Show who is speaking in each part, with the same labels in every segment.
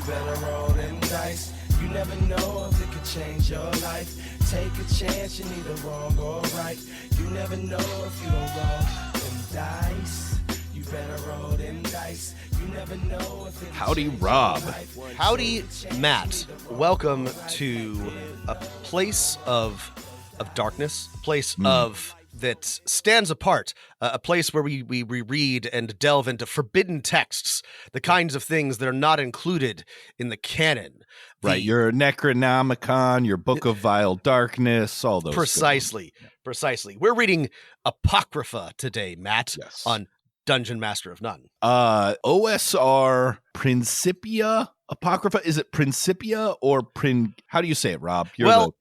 Speaker 1: better roll them dice. You never know if it could change your life. Take a chance, you're neither wrong or right. You never know if you don't roll them dice. You better roll them dice. You never know if it
Speaker 2: Howdy, Rob. Howdy, Matt. Welcome to a place of darkness, a place of that stands apart, a place where we read and delve into forbidden texts, the kinds of things that are not included in the canon.
Speaker 3: Right, your Necronomicon, your Book of Vile Darkness, all those.
Speaker 2: Precisely. We're reading Apocrypha today, Matt,
Speaker 3: Yes.
Speaker 2: on Dungeon Master of None.
Speaker 3: OSR Principia Apocrypha. Is it Principia or How do you say it, Rob? You're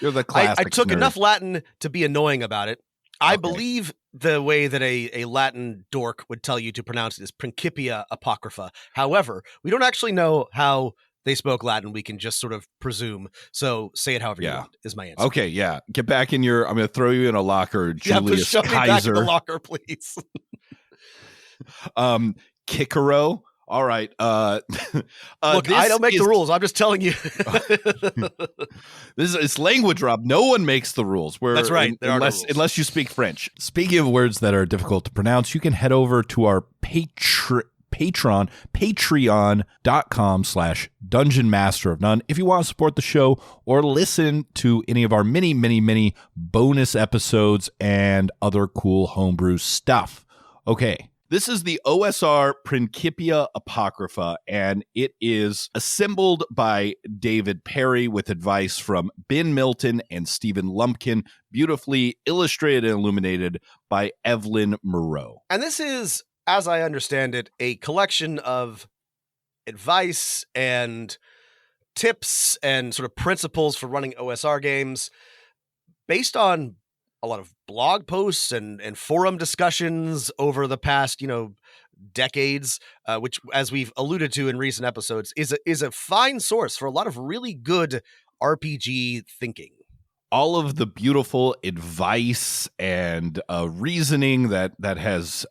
Speaker 3: the classics
Speaker 2: I took
Speaker 3: nerd.
Speaker 2: enough Latin to be annoying about it. I believe the way that a Latin dork would tell you to pronounce it is Principia Apocrypha. However, we don't actually know how they spoke Latin. We can just sort of presume. So say it however you want, is my answer.
Speaker 3: Okay, yeah. Get back in your... I'm going to throw you in a locker, Julius
Speaker 2: shove
Speaker 3: Kaiser.
Speaker 2: me back in the locker, please.
Speaker 3: Kikaro. All right.
Speaker 2: Look, I don't make the rules. I'm just telling you.
Speaker 3: It's language, Rob. No one makes the rules.
Speaker 2: That's right. There are no rules.
Speaker 3: Unless you speak French. Speaking of words that are difficult to pronounce, you can head over to our patreon.com/Dungeon Master of None if you want to support the show or listen to any of our many bonus episodes and other cool homebrew stuff. Okay. This is the OSR Principia Apocrypha, and it is assembled by David Perry with advice from Ben Milton and Stephen Lumpkin, beautifully illustrated and illuminated by Evlyn Moreau.
Speaker 2: And this is, as I understand it, a collection of advice and tips and sort of principles for running OSR games based on a lot of blog posts and forum discussions over the past, decades, which, as we've alluded to in recent episodes, is a fine source for a lot of really good RPG thinking.
Speaker 3: All of the beautiful advice and reasoning that has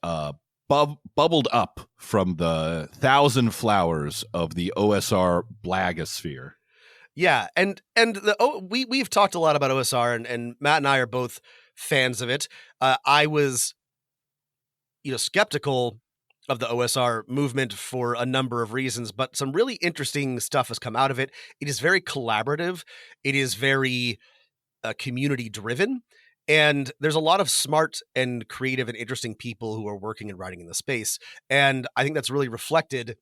Speaker 3: bubbled up from the thousand flowers of the OSR blagosphere.
Speaker 2: Yeah, and we've talked a lot about OSR, and Matt and I are both fans of it. I was, skeptical of the OSR movement for a number of reasons, but some really interesting stuff has come out of it. It is very collaborative. It is very community driven. And there's a lot of smart and creative and interesting people who are working and writing in the space. And I think that's really reflected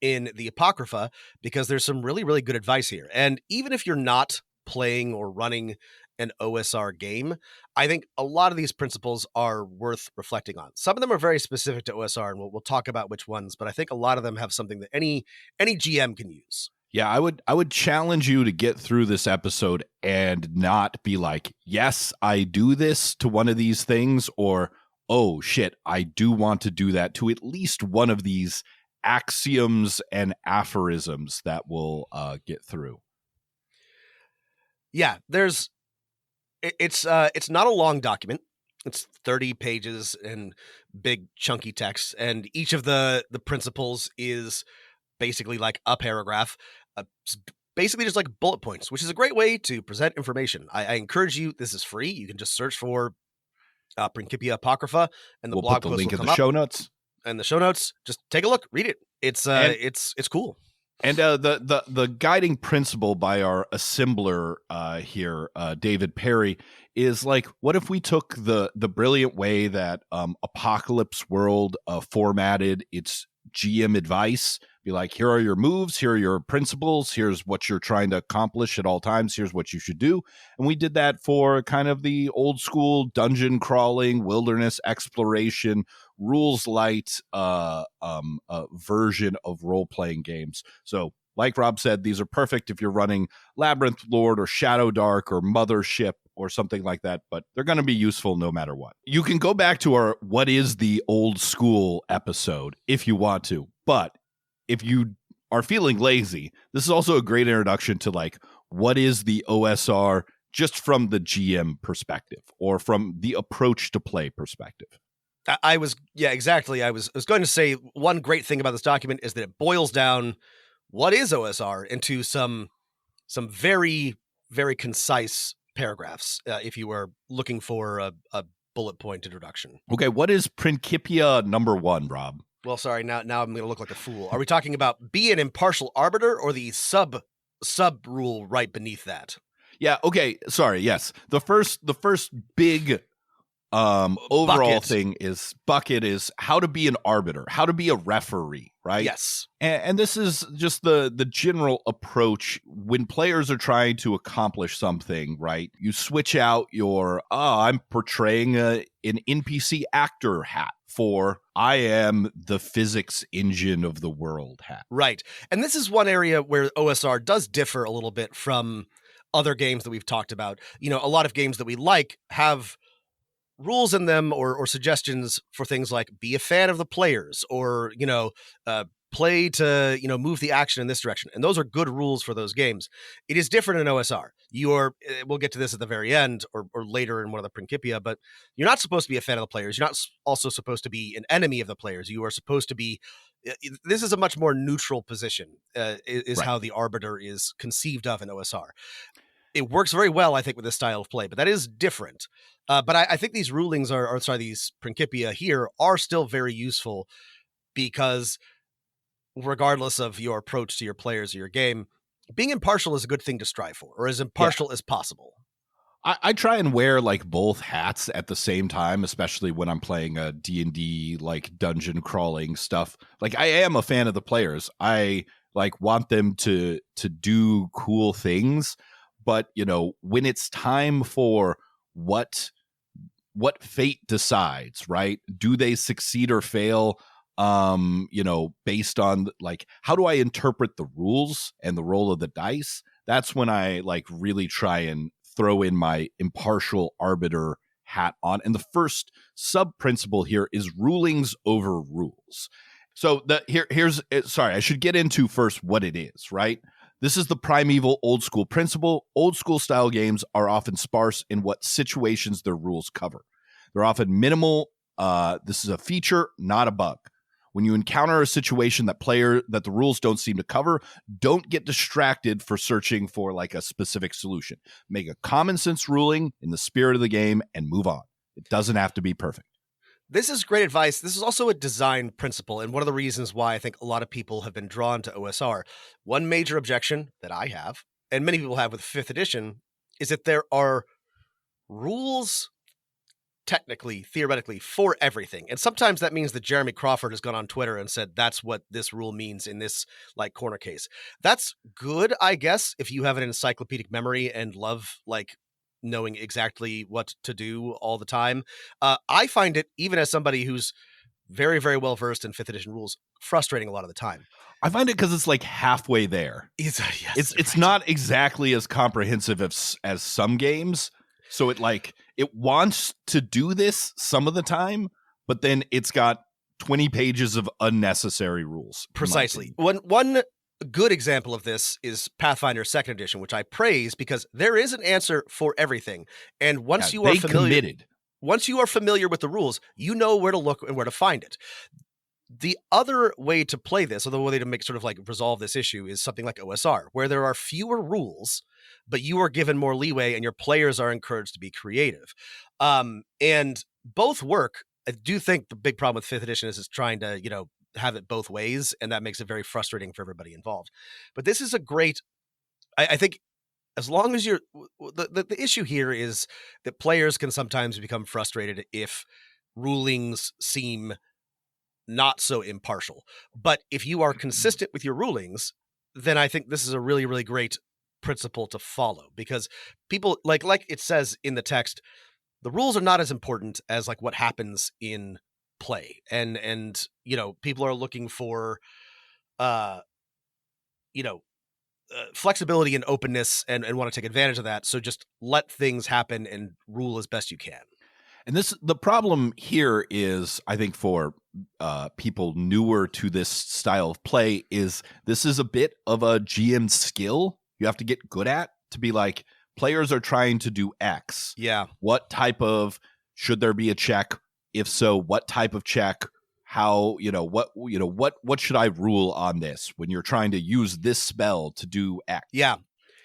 Speaker 2: in the Apocrypha because there's some really, really good advice here. And even if you're not playing or running an OSR game, I think a lot of these principles are worth reflecting on. Some of them are very specific to OSR, and we'll talk about which ones, but I think a lot of them have something that any GM can use.
Speaker 3: Yeah, I would challenge you to get through this episode and not be like, yes, I do this to one of these things, or, oh shit, I do want to do that to at least one of these axioms and aphorisms that we'll get through.
Speaker 2: Yeah, it's not a long document. It's 30 pages and big chunky text, and each of the principles is basically like a paragraph, basically just like bullet points, which is a great way to present information. I encourage you. This is free. You can just search for Principia Apocrypha, and the blog
Speaker 3: put the
Speaker 2: post
Speaker 3: link
Speaker 2: will
Speaker 3: in
Speaker 2: come
Speaker 3: the
Speaker 2: up.
Speaker 3: show notes.
Speaker 2: And the show notes, just take a look, read it. It's cool.
Speaker 3: And the guiding principle by our assembler here, David Perry, is like, what if we took the brilliant way that Apocalypse World formatted its GM advice, be like, here are your moves, here are your principles, here's what you're trying to accomplish at all times, here's what you should do. And we did that for kind of the old school dungeon crawling, wilderness exploration, rules light version of role-playing games. So like Rob said, these are perfect if you're running Labyrinth Lord or Shadow Dark or Mothership or something like that, but they're going to be useful no matter what. You can go back to our What is the Old School episode if you want to, but if you are feeling lazy, this is also a great introduction to like, what is the OSR just from the GM perspective or from the approach to play perspective. Exactly.
Speaker 2: I was going to say one great thing about this document is that it boils down what is OSR into some very, very concise paragraphs, if you were looking for a bullet point introduction.
Speaker 3: Okay, what is Principia number 1, Rob?
Speaker 2: Well, sorry, now I'm going to look like a fool. Are we talking about be an impartial arbiter or the sub rule right beneath that?
Speaker 3: Yeah, okay, sorry, yes. The first big overall thing is how to be an arbiter, how to be a referee, right?
Speaker 2: Yes.
Speaker 3: And this is just the general approach when players are trying to accomplish something, right? You switch out your, I'm portraying an NPC actor hat for I am the physics engine of the world hat.
Speaker 2: Right. And this is one area where OSR does differ a little bit from other games that we've talked about. You know, a lot of games that we like have rules in them or suggestions for things like be a fan of the players or, play to, move the action in this direction. And those are good rules for those games. It is different in OSR. We'll get to this at the very end or later in one of the Principia, but you're not supposed to be a fan of the players. You're not also supposed to be an enemy of the players. You are supposed to be, this is a much more neutral position, is right. How the arbiter is conceived of in OSR. It works very well, I think, with this style of play, but that is different. But I think these rulings these Principia here are still very useful because regardless of your approach to your players or your game, being impartial is a good thing to strive for, or as impartial as possible.
Speaker 3: I try and wear like both hats at the same time, especially when I'm playing a D&D like dungeon crawling stuff. Like I am a fan of the players. I like want them to do cool things, but when it's time for what fate decides, right? Do they succeed or fail? Based on like, how do I interpret the rules and the roll of the dice? That's when I like really try and throw in my impartial arbiter hat on. And the first sub principle here is rulings over rules. So here's sorry, I should get into first what it is, right? This is the primeval old school principle. Old school style games are often sparse in what situations their rules cover. They're often minimal. This is a feature, not a bug. When you encounter a situation that the rules don't seem to cover, don't get distracted for searching for like a specific solution. Make a common sense ruling in the spirit of the game and move on. It doesn't have to be perfect.
Speaker 2: This is great advice. This is also a design principle, and one of the reasons why I think a lot of people have been drawn to OSR. One major objection that I have, and many people have with 5th edition, is that there are rules technically, theoretically, for everything. And sometimes that means that Jeremy Crawford has gone on Twitter and said, that's what this rule means in this like corner case. That's good, I guess, if you have an encyclopedic memory and love like knowing exactly what to do all the time. I find it, even as somebody who's very, very well versed in 5th edition rules, frustrating a lot of the time.
Speaker 3: I find it because it's like halfway there.
Speaker 2: Yes,
Speaker 3: it's
Speaker 2: right.
Speaker 3: Not exactly as comprehensive as some games. So it wants to do this some of the time, but then it's got 20 pages of unnecessary rules.
Speaker 2: Precisely. One good example of this is Pathfinder 2nd edition, which I praise because there is an answer for everything. And once you are familiar with the rules, you know where to look and where to find it. The other way to play this, or the way to make sort of like resolve this issue, is something like OSR, where there are fewer rules, but you are given more leeway and your players are encouraged to be creative. And both work. I do think the big problem with 5th edition is it's trying to, have it both ways, and that makes it very frustrating for everybody involved. But this is a great, I think, as long as the issue here is that players can sometimes become frustrated if rulings seem not so impartial. But if you are consistent with your rulings, then I think this is a really, really great principle to follow, because people like it says in the text, the rules are not as important as like what happens in play. And people are looking for flexibility and openness and want to take advantage of that. So just let things happen and rule as best you can.
Speaker 3: And the problem here is, I think, for people newer to this style of play, is this is a bit of a GM skill you have to get good at, to be like, players are trying to do X.
Speaker 2: Yeah.
Speaker 3: What type of, should there be a check? If so, what type of check? how, what should I rule on this when you're trying to use this spell to do X?
Speaker 2: Yeah.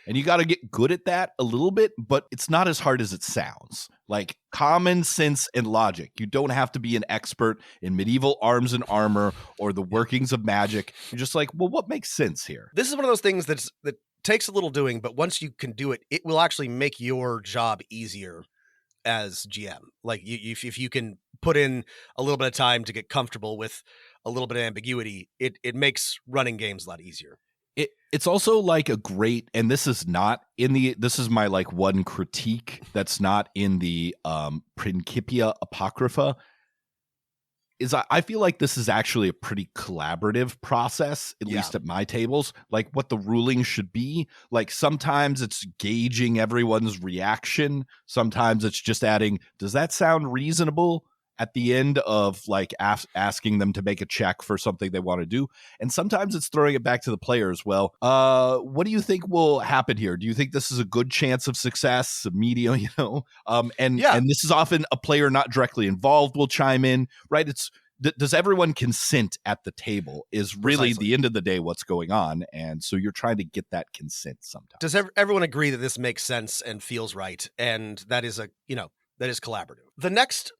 Speaker 3: And you got to get good at that a little bit, but it's not as hard as it sounds. Like common sense and logic. You don't have to be an expert in medieval arms and armor or the workings of magic. You're just like, well, what makes sense here?
Speaker 2: This is one of those things that takes a little doing, but once you can do it, it will actually make your job easier as GM. Like if you can put in a little bit of time to get comfortable with a little bit of ambiguity, it makes running games a lot easier.
Speaker 3: It's also like a great, and this is my like one critique that's not in the Principia Apocrypha, is I feel like this is actually a pretty collaborative process, at least at my tables, like what the ruling should be. Like sometimes it's gauging everyone's reaction. Sometimes it's just adding, does that sound reasonable? At the end of like asking them to make a check for something they want to do. And sometimes it's throwing it back to the players. Well, what do you think will happen here? Do you think this is a good chance of success, a medium, and this is often a player not directly involved will chime in, right? It's, does everyone consent at the table is really the end of the day what's going on. And so you're trying to get that consent sometimes.
Speaker 2: Does everyone agree that this makes sense and feels right? And that is that is collaborative. The next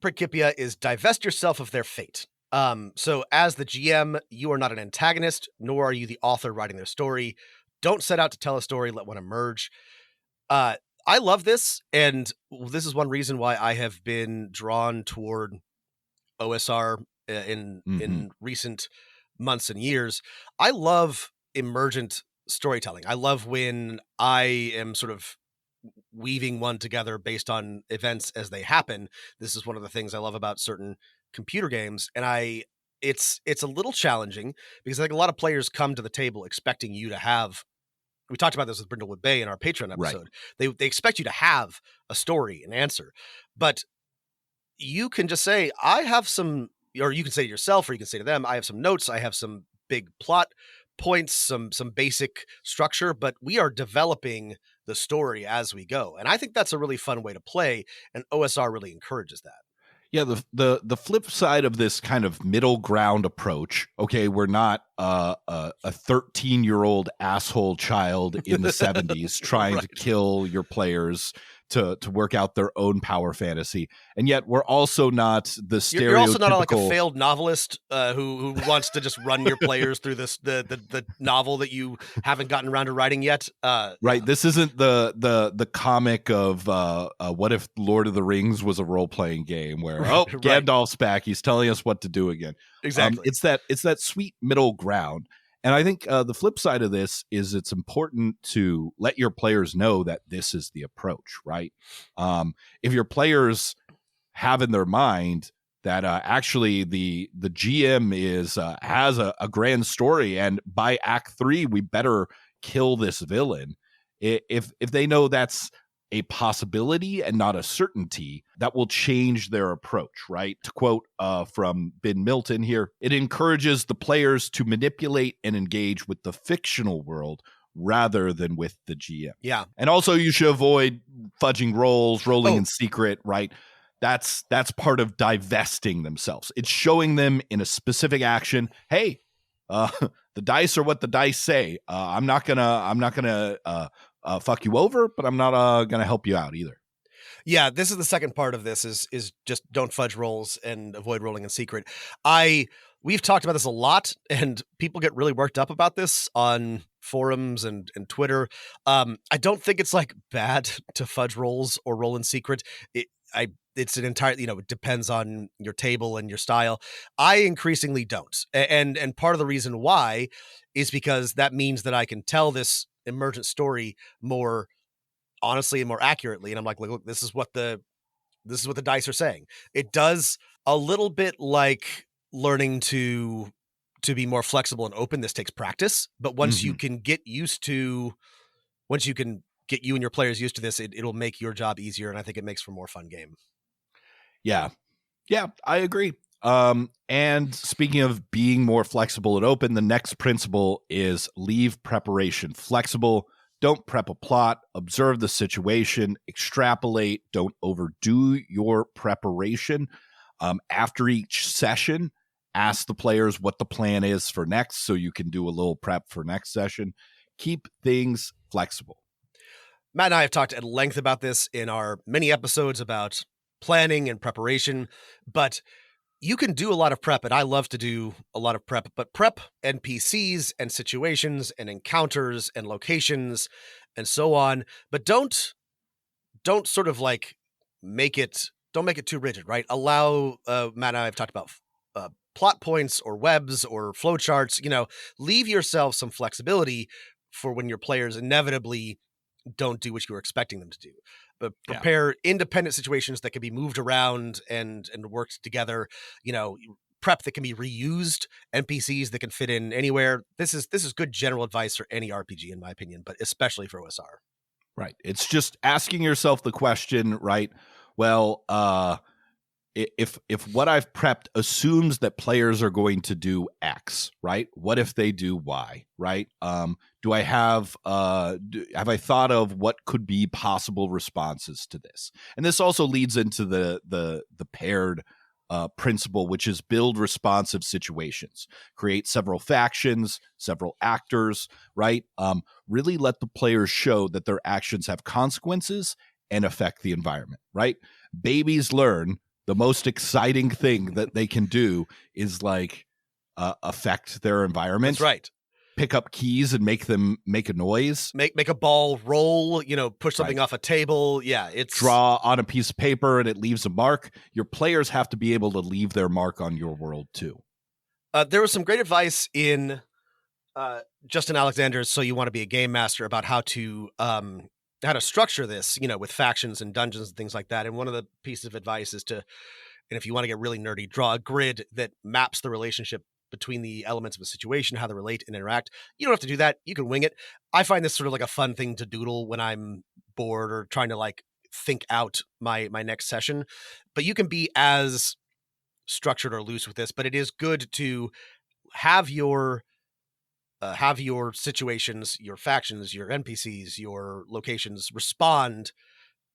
Speaker 2: Principia is divest yourself of their fate. So as the GM, you are not an antagonist, nor are you the author writing their story. Don't set out to tell a story, let one emerge. I love this, and this is one reason why I have been drawn toward OSR in recent months and years. I love emergent storytelling. I love when I am sort of weaving one together based on events as they happen. This is one of the things I love about certain computer games, and it's a little challenging because I think a lot of players come to the table expecting you to have. We talked about this with Brindlewood Bay in our Patreon episode. Right. They expect you to have a story, an answer, but you can just say, I have some, or you can say to yourself, or you can say to them, I have some notes, I have some big plot points, some basic structure, but we are developing the story as we go. And I think that's a really fun way to play, and OSR really encourages that.
Speaker 3: Yeah, the flip side of this kind of middle ground approach, okay, we're not a 13-year-old asshole child in the 70s trying to kill your players to work out their own power fantasy, and yet we're also not the stereotypical. You're also not
Speaker 2: like a failed novelist who wants to just run your players through the novel that you haven't gotten around to writing yet.
Speaker 3: Right. This isn't the comic of what if Lord of the Rings was a role playing game where Gandalf's back, he's telling us what to do again.
Speaker 2: Exactly.
Speaker 3: It's that sweet middle ground. And I think the flip side of this is it's important to let your players know that this is the approach, right? If your players have in their mind that actually the GM has a grand story, and by Act 3 we better kill this villain. If they know that's a possibility and not a certainty, that will change their approach, right? To quote from Ben Milton here, it encourages the players to manipulate and engage with the fictional world rather than with the GM.
Speaker 2: Yeah.
Speaker 3: And also you should avoid fudging rolls, rolling in secret, right? That's part of divesting themselves. It's showing them in a specific action, hey, the dice are what the dice say. I'm not gonna fuck you over, but I'm not gonna help you out either.
Speaker 2: Yeah, this is the second part of this is just don't fudge rolls and avoid rolling in secret. We've talked about this a lot, and people get really worked up about this on forums and Twitter. I don't think it's like bad to fudge rolls or roll in secret. It's an entire, it depends on your table and your style. I increasingly don't. And part of the reason why is because that means that I can tell this emergent story more honestly and more accurately. And I'm like, look, this is what the dice are saying. It does a little bit like learning to be more flexible and open. This takes practice, but once you can get you and your players used to this, it'll make your job easier. And I think it makes for a more fun game.
Speaker 3: Yeah, I agree. And speaking of being more flexible and open, the next principle is leave preparation flexible. Don't prep a plot, observe the situation, extrapolate, don't overdo your preparation. After each session, Ask the players what the plan is for next so you can do a little prep for next session. Keep things flexible.
Speaker 2: Matt and I have talked at length about this in our many episodes about planning and preparation, but you can do a lot of prep, and I love to do a lot of prep, but prep NPCs and situations and encounters and locations and so on, but don't sort of like don't make it too rigid, right? Allow, Matt and I have talked about plot points or webs or flowcharts, leave yourself some flexibility for when your players inevitably don't do what you were expecting them to do. But prepare independent situations that can be moved around and worked together, prep that can be reused, NPCs that can fit in anywhere. This is good general advice for any RPG, in my opinion, but especially for OSR.
Speaker 3: Right. It's just asking yourself the question, right? Well, if what I've prepped assumes that players are going to do X, right? What if they do Y, right? Do I have I thought of what could be possible responses to this? And this also leads into the paired principle, which is build responsive situations. Create several factions, several actors, right? Really let the players show that their actions have consequences and affect the environment, right? Babies learn the most exciting thing that they can do is like affect their environment.
Speaker 2: That's right.
Speaker 3: Pick up keys and make them make a noise.
Speaker 2: Make a ball roll, push something off a table. Yeah,
Speaker 3: draw on a piece of paper and it leaves a mark. Your players have to be able to leave their mark on your world too.
Speaker 2: There was some great advice in Justin Alexander's So You Want to Be a Game Master about how to structure this, with factions and dungeons and things like that. And one of the pieces of advice is and if you want to get really nerdy, draw a grid that maps the relationship between the elements of a situation, how they relate and interact. You don't have to do that. You can wing it. I find this sort of like a fun thing to doodle when I'm bored or trying to like think out my next session. But you can be as structured or loose with this, but it is good to have your situations, your factions, your NPCs, your locations respond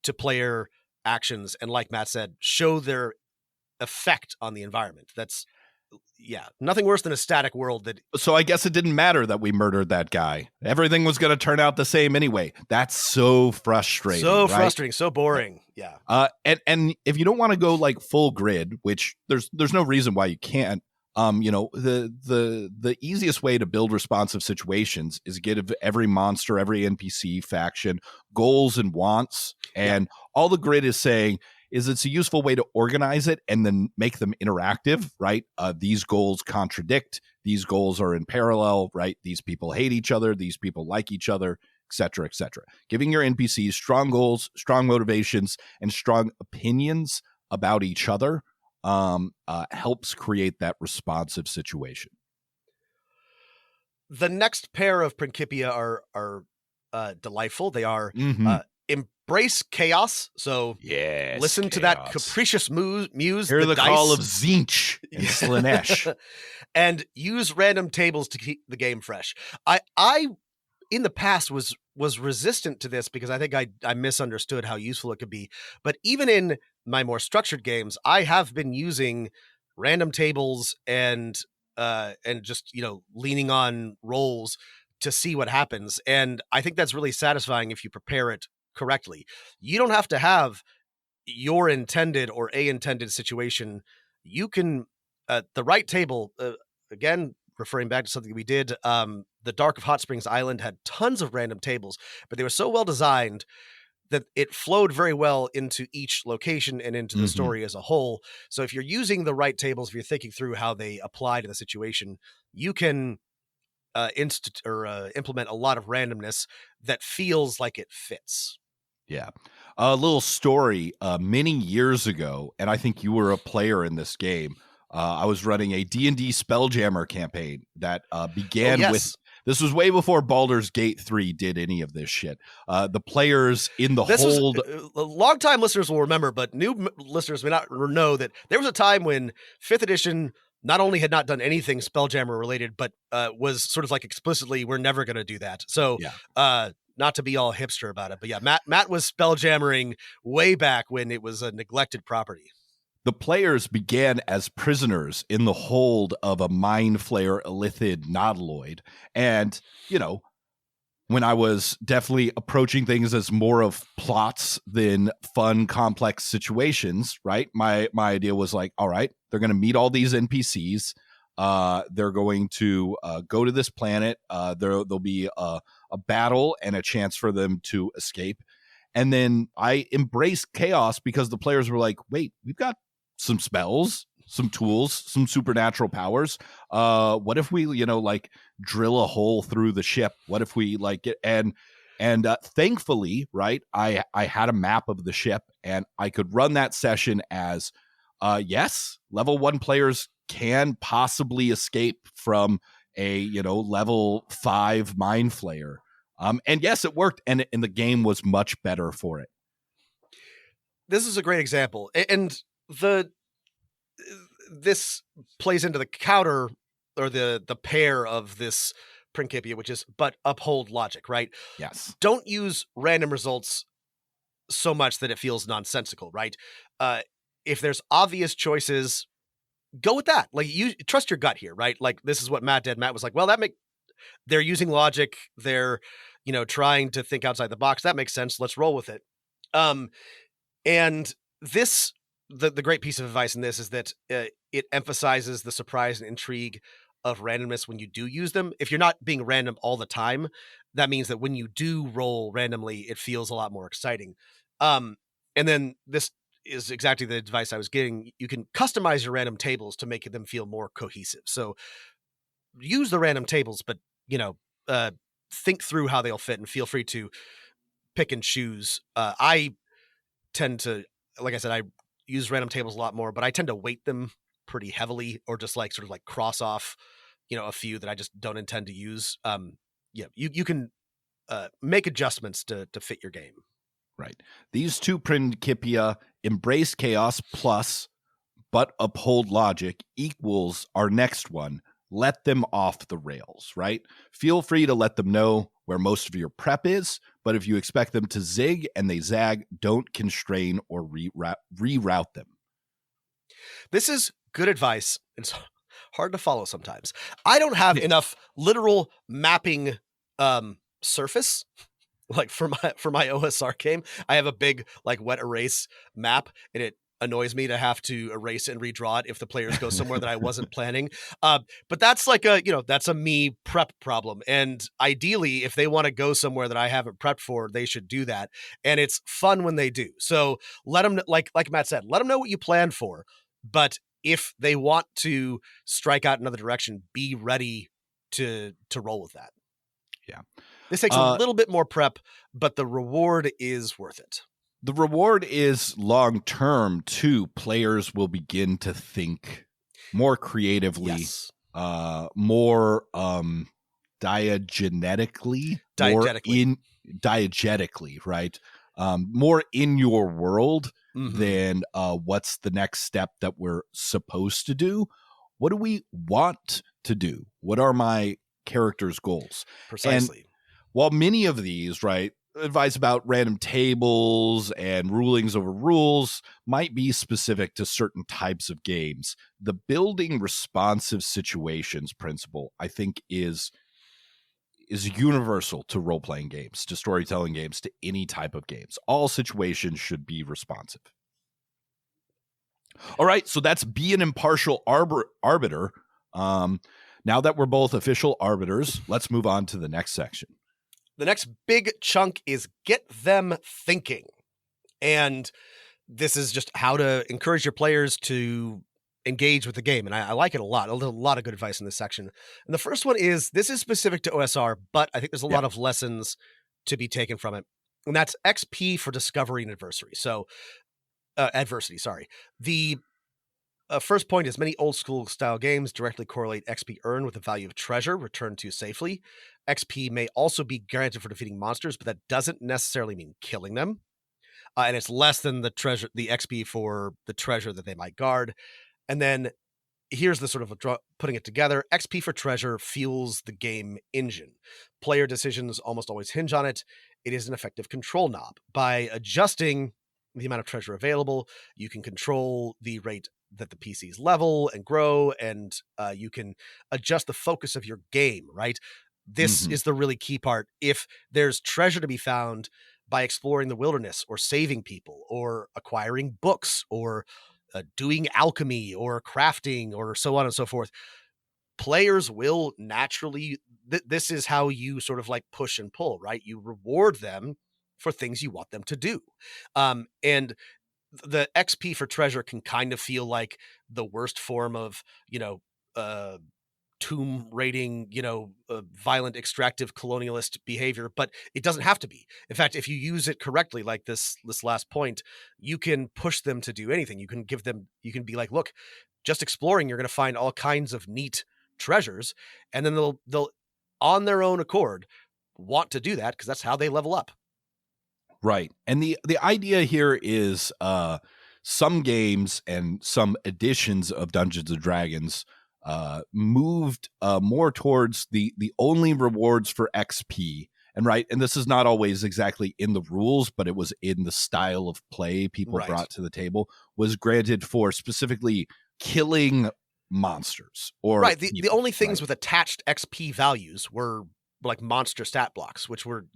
Speaker 2: to player actions. And like Matt said, show their effect on the environment. That's, nothing worse than a static world that.
Speaker 3: So I guess it didn't matter that we murdered that guy. Everything was going to turn out the same anyway. That's so frustrating.
Speaker 2: So frustrating, so boring. Yeah.
Speaker 3: And if you don't want to go like full grid, which there's no reason why you can't, the easiest way to build responsive situations is give every monster, every NPC faction goals and wants. And all the grid is saying is it's a useful way to organize it and then make them interactive, right? These goals contradict. These goals are in parallel, right? These people hate each other. These people like each other, et cetera, et cetera. Giving your NPCs strong goals, strong motivations, and strong opinions about each other helps create that responsive situation.
Speaker 2: The next pair of Principia are delightful. They are embrace chaos. So listen to that capricious muse.
Speaker 3: Hear the call of Zinch and Slanesh.
Speaker 2: And use random tables to keep the game fresh. I in the past was resistant to this because I think I misunderstood how useful it could be. But even in my more structured games, I have been using random tables and just, leaning on rolls to see what happens. And I think that's really satisfying if you prepare it correctly. You don't have to have your intended or a intended situation. You can, the right table, again, referring back to something we did, the Dark of Hot Springs Island had tons of random tables, but they were so well designed that it flowed very well into each location and into the story as a whole. So if you're using the right tables, if you're thinking through how they apply to the situation, you can implement a lot of randomness that feels like it fits.
Speaker 3: Yeah. A little story many years ago, and I think you were a player in this game. I was running a D&D Spelljammer campaign that began with, this was way before Baldur's Gate 3 did any of this shit. The players in the hold.
Speaker 2: Long-time listeners will remember, but new listeners may not know that there was a time when 5th edition not only had not done anything Spelljammer related, but was sort of like explicitly, we're never going to do that. So not to be all hipster about it, but Matt was Spelljammering way back when it was a neglected property.
Speaker 3: The players began as prisoners in the hold of a mind flayer elithid nautiloid. And, when I was definitely approaching things as more of plots than fun, complex situations, right? My idea was like, all right, they're going to meet all these NPCs. They're going to go to this planet. There'll be a battle and a chance for them to escape. And then I embraced chaos because the players were like, wait, we've got some spells, some tools, some supernatural powers. What if we, drill a hole through the ship? What if we get and thankfully, right, I had a map of the ship and I could run that session as yes, level 1 players can possibly escape from a level 5 mind flayer. And yes, it worked, and the game was much better for it.
Speaker 2: This is a great example, and this plays into the counter or the pair of this Principia, which is but uphold logic, right?
Speaker 3: Yes.
Speaker 2: Don't use random results so much that it feels nonsensical, right? If there's obvious choices, go with that. Like, you trust your gut here, right? Like, this is what Matt did. Matt was like, well, they're using logic. They're, trying to think outside the box. That makes sense. Let's roll with it. And this, the great piece of advice in this is that it emphasizes the surprise and intrigue of randomness when you do use them. If you're not being random all the time, that means that when you do roll randomly, it feels a lot more exciting. And then this is exactly the advice I was getting. You can customize your random tables to make them feel more cohesive. So use the random tables, but think through how they'll fit and feel free to pick and choose. I tend to, like I said, I use random tables a lot more, but I tend to weight them pretty heavily or just sort of cross off, a few that I just don't intend to use. You can make adjustments to fit your game.
Speaker 3: Right. These two Principia, embrace chaos plus, but uphold logic, equals our next one. Let them off the rails, right? Feel free to let them know where most of your prep is, but if you expect them to zig and they zag, don't constrain or reroute them.
Speaker 2: This is good advice. It's hard to follow sometimes. I don't have enough literal mapping surface. Like for my OSR game, I have a big wet erase map, and it annoys me to have to erase and redraw it if the players go somewhere that I wasn't planning. But that's that's a me prep problem. And ideally, if they want to go somewhere that I haven't prepped for, they should do that. And it's fun when they do. So let them, like Matt said, let them know what you planned for. But if they want to strike out another direction, be ready to roll with that.
Speaker 3: Yeah.
Speaker 2: This takes a little bit more prep, but the reward is worth it.
Speaker 3: The reward is long-term, too. Players will begin to think more creatively,
Speaker 2: yes.
Speaker 3: More diegetically, right? More in your world than what's the next step that we're supposed to do. What do we want to do? What are my character's goals?
Speaker 2: Precisely.
Speaker 3: And while many of these, right, advice about random tables and rulings over rules might be specific to certain types of games, the building responsive situations principle, I think, is universal to role-playing games, to storytelling games, to any type of games. All situations should be responsive. All right, so that's be an impartial arbiter. Now that we're both official arbiters, let's move on to the next section.
Speaker 2: The next big chunk is get them thinking. And this is just how to encourage your players to engage with the game. And I like it a lot. A lot of good advice in this section. And the first one is, this is specific to OSR, but I think there's a lot of lessons to be taken from it. And that's XP for discovery and adversity. So, adversity, sorry. The first point is, many old school style games directly correlate XP earned with the value of treasure returned to safely. XP may also be granted for defeating monsters, but that doesn't necessarily mean killing them. And it's less than the XP for the treasure that they might guard. And then here's the sort of putting it together. XP for treasure fuels the game engine. Player decisions almost always hinge on it. It is an effective control knob. By adjusting the amount of treasure available. You can control the rate that the PCs level and grow, and you can adjust the focus of your game, right? This is the really key part. If there's treasure to be found by exploring the wilderness or saving people or acquiring books or doing alchemy or crafting or so on and so forth, players will naturally, this is how you sort of like push and pull, right? You reward them for things you want them to do. And the XP for treasure can kind of feel like the worst form of, tomb raiding, violent, extractive, colonialist behavior, but it doesn't have to be. In fact, if you use it correctly, like this last point, you can push them to do anything. You can be like, look, just exploring, you're going to find all kinds of neat treasures, and then they'll on their own accord want to do that because that's how they level up.
Speaker 3: Right. And the idea here is some games and some editions of Dungeons and Dragons moved more towards the only rewards for XP. And this is not always exactly in the rules, but it was in the style of play people brought to the table, was granted for specifically killing monsters or
Speaker 2: the only things with attached XP values were like monster stat blocks, which were,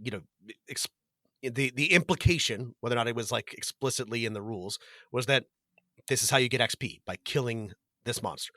Speaker 2: the implication, whether or not it was like explicitly in the rules, was that this is how you get XP, by killing this monster.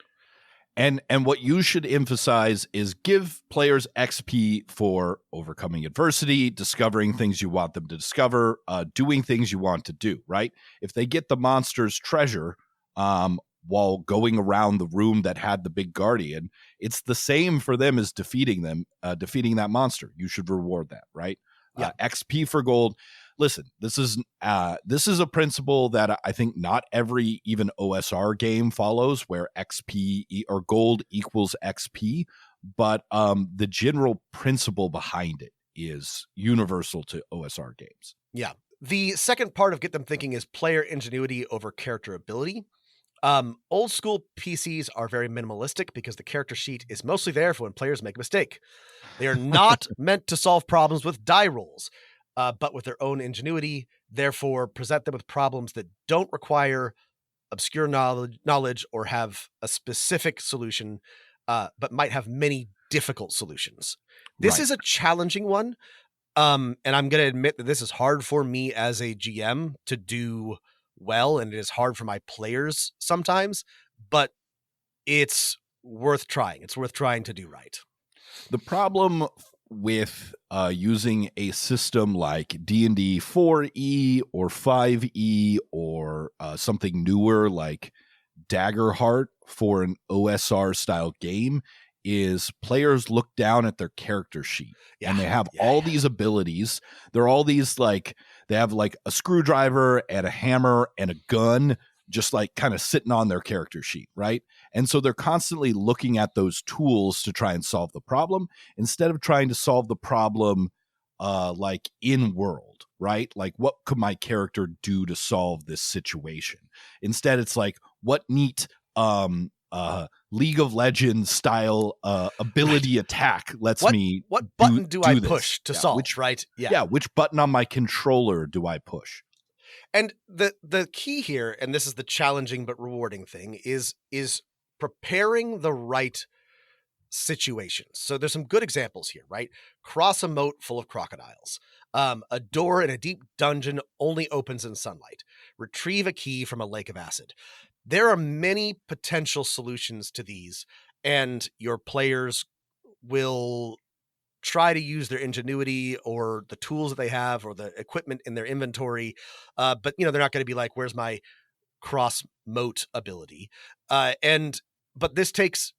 Speaker 3: And what you should emphasize is give players XP for overcoming adversity, discovering things you want them to discover, doing things you want to do, right? If they get the monster's treasure while going around the room that had the big guardian, it's the same for them as defeating that monster. You should reward that, right?
Speaker 2: Yeah.
Speaker 3: XP for gold. Listen, this is a principle that I think not every even OSR game follows, where XP or gold equals XP, but the general principle behind it is universal to OSR games.
Speaker 2: Yeah. The second part of Get Them Thinking is player ingenuity over character ability. Old school PCs are very minimalistic because the character sheet is mostly there for when players make a mistake. They are not meant to solve problems with die rolls, but with their own ingenuity. Therefore, present them with problems that don't require obscure knowledge or have a specific solution, but might have many difficult solutions. This is a challenging one. And I'm going to admit that this is hard for me as a GM to do well, and it is hard for my players sometimes, but it's worth trying. It's worth trying to do right.
Speaker 3: The problem with using a system like D&D 4E or 5E or something newer like Daggerheart for an OSR style game is players look down at their character sheet and they have all these abilities. They're all these they have like a screwdriver and a hammer and a gun just like kind of sitting on their character sheet, right? And so they're constantly looking at those tools to try and solve the problem instead of trying to solve the problem like in world, right? Like, what could my character do to solve this situation? Instead, it's like, what neat League of Legends style ability attack lets me
Speaker 2: what button do I
Speaker 3: this?
Speaker 2: Push to solve, right?
Speaker 3: Which button on my controller do I push?
Speaker 2: And the key here, and this is the challenging but rewarding thing, is preparing the right situations. So there's some good examples here, right? Cross a moat full of crocodiles. A door in a deep dungeon only opens in sunlight. Retrieve a key from a lake of acid. There are many potential solutions to these, and your players will try to use their ingenuity or the tools that they have or the equipment in their inventory. But they're not going to be like, where's my cross moat ability? But this takes,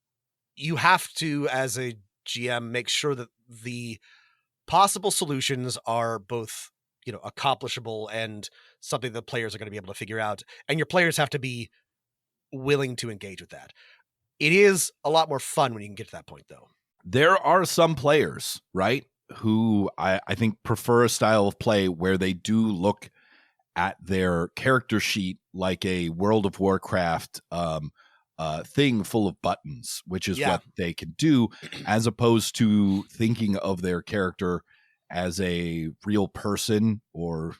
Speaker 2: you have to, as a GM, make sure that the possible solutions are both, accomplishable and something that players are going to be able to figure out. And your players have to be willing to engage with that. It is a lot more fun when you can get to that point, though.
Speaker 3: There are some players, right, who I think prefer a style of play where they do look at their character sheet like a World of Warcraft thing full of buttons, which is what they can do, as opposed to thinking of their character as a real person or,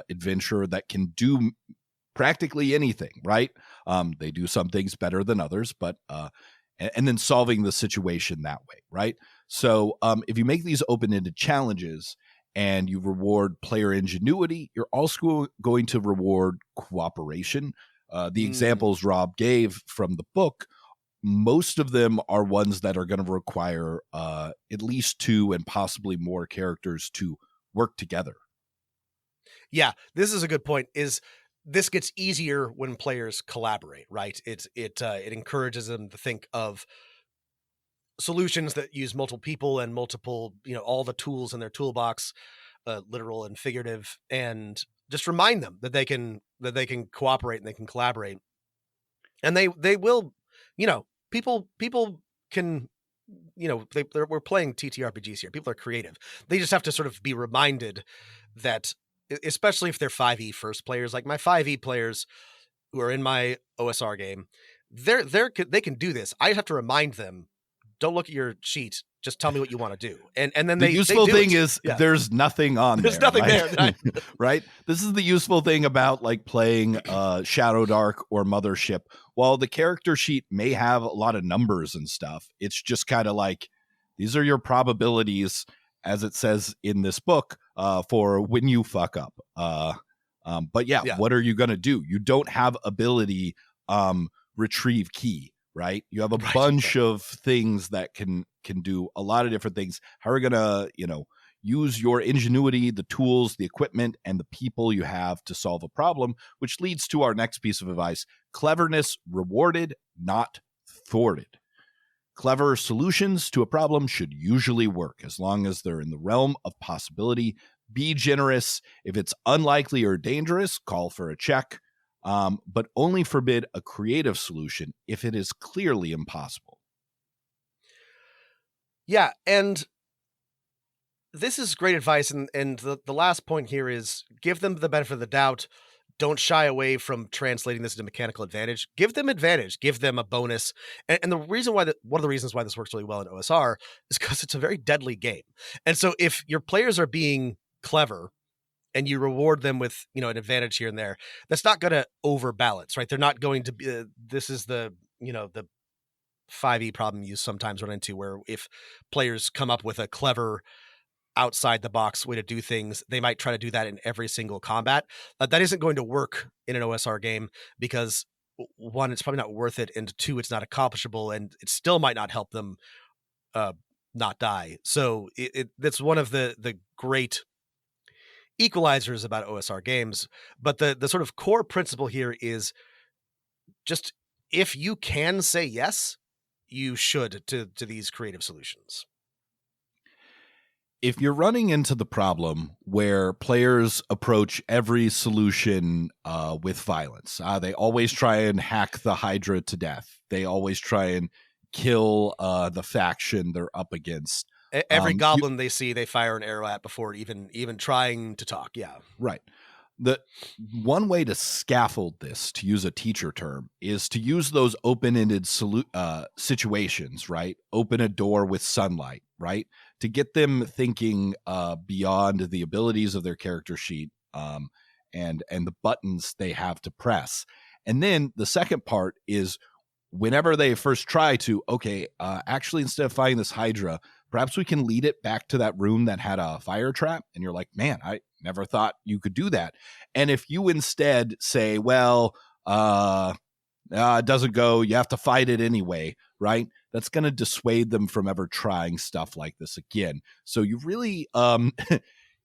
Speaker 3: adventurer that can do practically anything, right? They do some things better than others, but and then solving the situation that way, right? So if you make these open-ended challenges and you reward player ingenuity, you're also going to reward cooperation. The examples Rob gave from the book, most of them are ones that are going to require at least 2 and possibly more characters to work together.
Speaker 2: Yeah, this is a good point. This gets easier when players collaborate, right? It encourages them to think of solutions that use multiple people and multiple, all the tools in their toolbox, literal and figurative, and just remind them that they can cooperate and they can collaborate. And they will, people can, we're playing TTRPGs here. People are creative. They just have to sort of be reminded that, especially if they're 5e first players, like my 5e players who are in my OSR game, they can do this. I have to remind them, don't look at your sheet. Just tell me what you want to do. And then
Speaker 3: the useful thing is there's nothing on
Speaker 2: there's
Speaker 3: there.
Speaker 2: There's nothing
Speaker 3: right?
Speaker 2: there.
Speaker 3: Right? This is the useful thing about like playing Shadow Dark or Mothership. While the character sheet may have a lot of numbers and stuff, it's just kind of like, these are your probabilities, as it says in this book, for when you fuck up. But what are you going to do? You don't have ability retrieve key. Right. You have a bunch of things that can do a lot of different things. How are you going to, use your ingenuity, the tools, the equipment, and the people you have to solve a problem, which leads to our next piece of advice: cleverness rewarded, not thwarted. Clever solutions to a problem should usually work as long as they're in the realm of possibility. Be generous. If it's unlikely or dangerous, call for a check. But only forbid a creative solution if it is clearly impossible.
Speaker 2: Yeah, and this is great advice. And the last point here is give them the benefit of the doubt. Don't shy away from translating this into mechanical advantage. Give them advantage. Give them a bonus. And the reason why one of the reasons why this works really well in OSR is because it's a very deadly game. And so if your players are being clever and you reward them with, an advantage here and there, that's not going to overbalance, right? They're not going to be, this is the 5e problem you sometimes run into, where if players come up with a clever outside the box way to do things, they might try to do that in every single combat. That isn't going to work in an OSR game because 1, it's probably not worth it. And 2, it's not accomplishable, and it still might not help them not die. So that's one of the great equalizers about OSR games. But the sort of core principle here is just, if you can say yes, you should to these creative solutions.
Speaker 3: If you're running into the problem where players approach every solution with violence, they always try and hack the Hydra to death. They always try and kill the faction they're up against.
Speaker 2: Every goblin they see, they fire an arrow at before even trying to talk. Yeah.
Speaker 3: Right. The one way to scaffold this, to use a teacher term, is to use those open-ended situations, right? Open a door with sunlight, right? To get them thinking beyond the abilities of their character sheet and the buttons they have to press. And then the second part is, whenever they first try to, actually, instead of fighting this Hydra, perhaps we can lead it back to that room that had a fire trap. And you're like, man, I never thought you could do that. And if you instead say, well, it doesn't go, you have to fight it anyway, right? That's going to dissuade them from ever trying stuff like this again. So you really,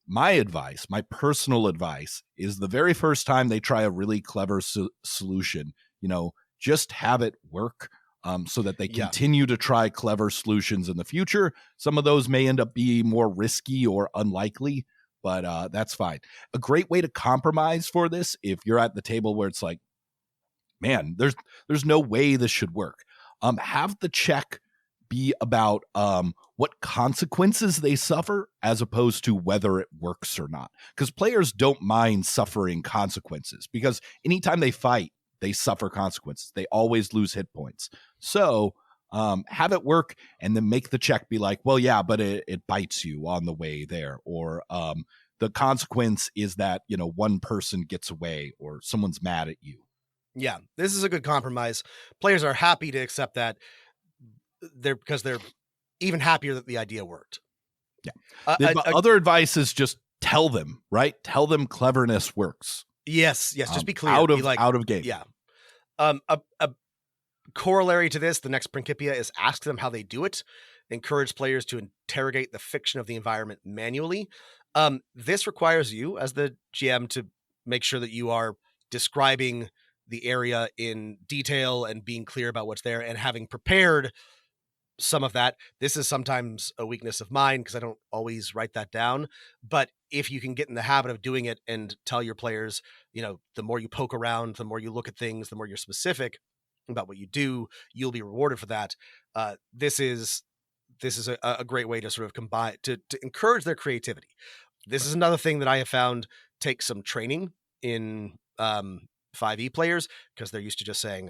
Speaker 3: my advice, my personal advice, is the very first time they try a really clever solution, just have it work. So that they continue to try clever solutions in the future. Some of those may end up being more risky or unlikely, but that's fine. A great way to compromise for this, if you're at the table where it's like, man, there's no way this should work, have the check be about what consequences they suffer as opposed to whether it works or not. Because players don't mind suffering consequences, because anytime they fight, they suffer consequences. They always lose hit points. So Have it work, and then make the check be like, well, yeah, but it bites you on the way there, or the consequence is that, one person gets away or someone's mad at you.
Speaker 2: Yeah, this is a good compromise. Players are happy to accept that because they're even happier that the idea worked.
Speaker 3: Yeah. Other advice is just tell them, right? Tell them cleverness works.
Speaker 2: Yes. Just be clear.
Speaker 3: Out of game.
Speaker 2: Yeah. A corollary to this, the next Principia is ask them how they do it. Encourage players to interrogate the fiction of the environment manually. This requires you as the GM to make sure that you are describing the area in detail and being clear about what's there and having prepared some of that. This is sometimes a weakness of mine because I don't always write that down. But if you can get in the habit of doing it and tell your players, the more you poke around, the more you look at things, the more you're specific about what you do, you'll be rewarded for that. This is a great way to sort of combine, to encourage their creativity. This is another thing that I have found takes some training in 5e players, because they're used to just saying,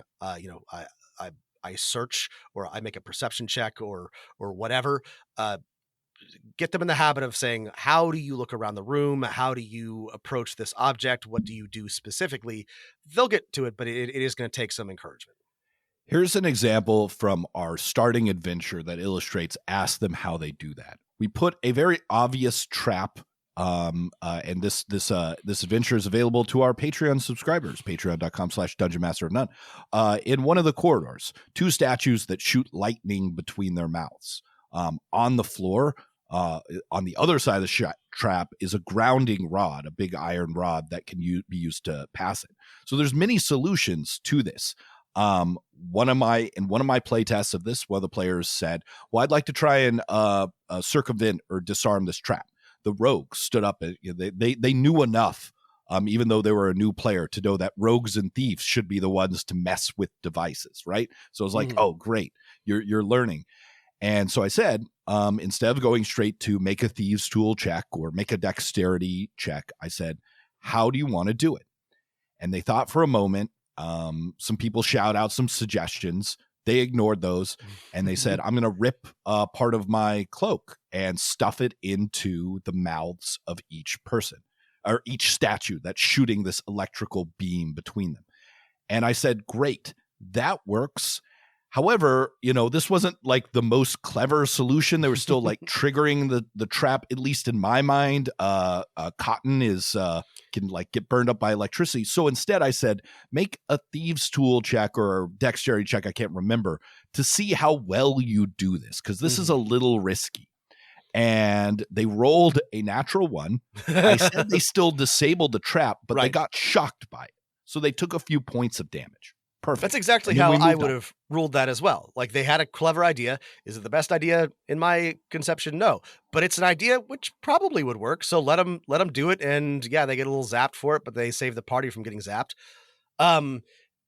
Speaker 2: I search, or I make a perception check, or whatever. Get them in the habit of saying, how do you look around the room? How do you approach this object? What do you do specifically? They'll get to it, but it is going to take some encouragement.
Speaker 3: Here's an example from our starting adventure that illustrates ask them how they do that. We put a very obvious trap, and this adventure is available to our Patreon subscribers, patreon.com/dungeonmaster of none. In one of the corridors, 2 statues that shoot lightning between their mouths. On the floor, on the other side of the trap is a grounding rod, a big iron rod that can be used to pass it. So there's many solutions to this. One of my play tests of this, one of the players said, well, I'd like to try and circumvent or disarm this trap. The rogues stood up. They knew enough, even though they were a new player, to know that rogues and thieves should be the ones to mess with devices, right? So it was like, oh, great, you're learning. And so I said, instead of going straight to make a thieves tool check or make a dexterity check, I said, how do you want to do it? And they thought for a moment. Some people shout out some suggestions. They ignored those, and they said, I'm going to rip part of my cloak and stuff it into the mouths of each person, or each statue that's shooting this electrical beam between them. And I said, great, that works. However, this wasn't like the most clever solution. They were still like triggering the trap, at least in my mind. Cotton can like get burned up by electricity. So instead I said, make a thieves tool check or a dexterity check, I can't remember, to see how well you do this, because this is a little risky. And they rolled a natural 1. I said they still disabled the trap, but they got shocked by it. So they took a few points of damage. Perfect.
Speaker 2: That's exactly how I would have ruled that as well. Like, they had a clever idea. Is it the best idea in my conception? No, but it's an idea which probably would work. So let them do it. And yeah, they get a little zapped for it, but they save the party from getting zapped.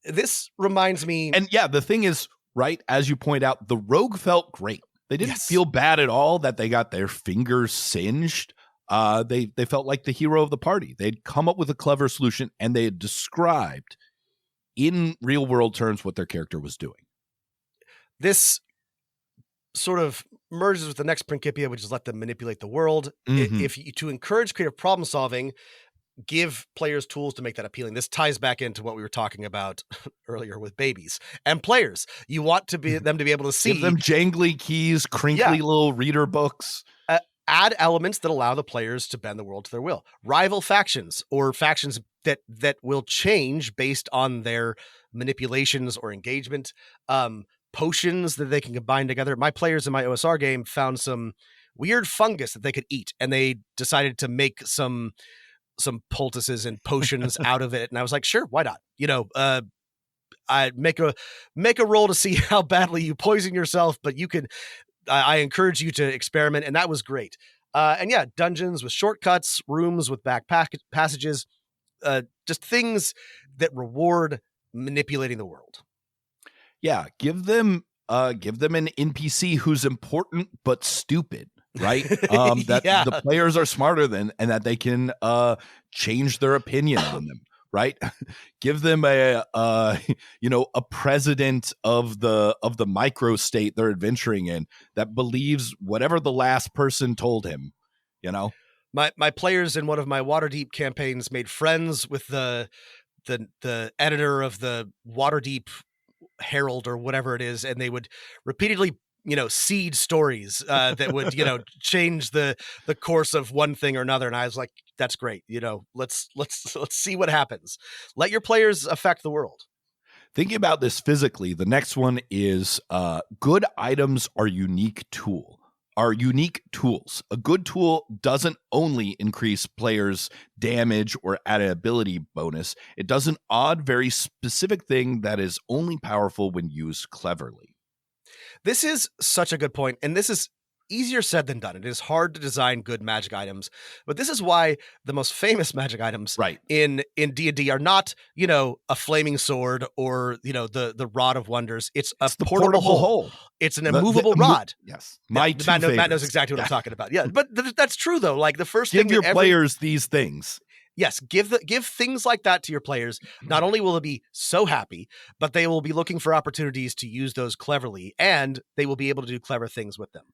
Speaker 2: This reminds me. And
Speaker 3: yeah, the thing is, right, as you point out, the rogue felt great. They didn't feel bad at all that they got their fingers singed. They felt like the hero of the party. They'd come up with a clever solution, and they had described in real world terms what their character was doing.
Speaker 2: This sort of merges with the next Principia, which is let them manipulate the world. If you, to encourage creative problem solving, give players tools to make that appealing. This ties back into what we were talking about earlier with babies and players. You want to be them to be able to see.
Speaker 3: Give them jangly keys, crinkly little reader books.
Speaker 2: Add elements that allow the players to bend the world to their will. Rival factions, or factions that will change based on their manipulations or engagement. Potions that they can combine together. My players in my OSR game found some weird fungus that they could eat, and they decided to make some poultices and potions out of it. And I was like, sure, why not? I make a roll to see how badly you poison yourself, but you can. I encourage you to experiment, and that was great. And yeah, dungeons with shortcuts, rooms with back passages, just things that reward manipulating the world.
Speaker 3: Yeah, give them an NPC who's important but stupid, right? That the players are smarter than, and that they can change their opinion on them. right? Give them a a president of the microstate they're adventuring in that believes whatever the last person told him, you know.
Speaker 2: My players in one of my Waterdeep campaigns made friends with the editor of the Waterdeep Herald or whatever it is, and they would repeatedly seed stories that would change the course of one thing or another. And I was like, that's great. Let's see what happens. Let your players affect the world.
Speaker 3: Thinking about this physically, the next one is good items are unique tools. A good tool doesn't only increase players' damage or add an ability bonus. It does an odd, very specific thing that is only powerful when used cleverly.
Speaker 2: This is such a good point, and this is easier said than done. It is hard to design good magic items, but this is why the most famous magic items in D&D are not, a flaming sword or, the Rod of Wonders. It's the portable hole. It's an immovable rod.
Speaker 3: Yes.
Speaker 2: Matt knows exactly what I'm talking about. Yeah, but that's true, though. Like, the first
Speaker 3: thing...
Speaker 2: Give
Speaker 3: your players these things.
Speaker 2: Yes, give things like that to your players. Not only will they be so happy, but they will be looking for opportunities to use those cleverly, and they will be able to do clever things with them.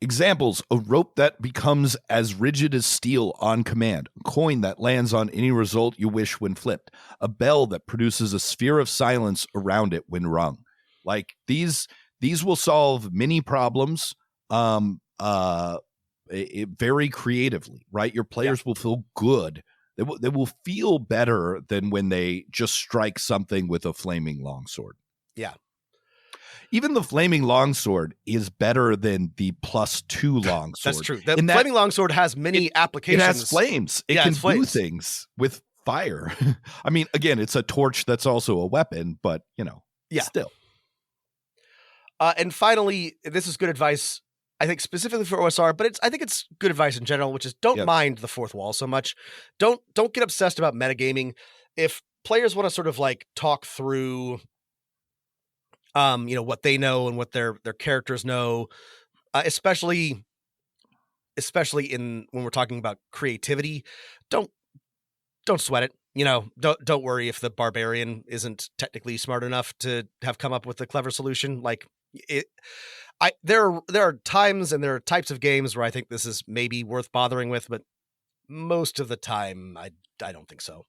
Speaker 3: Examples: a rope that becomes as rigid as steel on command, a coin that lands on any result you wish when flipped, a bell that produces a sphere of silence around it when rung. Like, these will solve many problems very creatively, right? Your players will feel good. They will feel better than when they just strike something with a flaming longsword.
Speaker 2: Yeah.
Speaker 3: Even the flaming longsword is better than the +2 longsword.
Speaker 2: That's true. The flaming longsword has many applications.
Speaker 3: It has flames. It can do things with fire. I mean, again, it's a torch that's also a weapon, but, still.
Speaker 2: And finally, this is good advice, I think, specifically for OSR, but I think it's good advice in general, which is don't mind the fourth wall so much. Don't get obsessed about metagaming. If players want to sort of like talk through what they know and what their characters know, especially in when we're talking about creativity, don't sweat it. Don't worry if the barbarian isn't technically smart enough to have come up with a clever solution. Like, there are times and there are types of games where I think this is maybe worth bothering with, but most of the time I don't think so.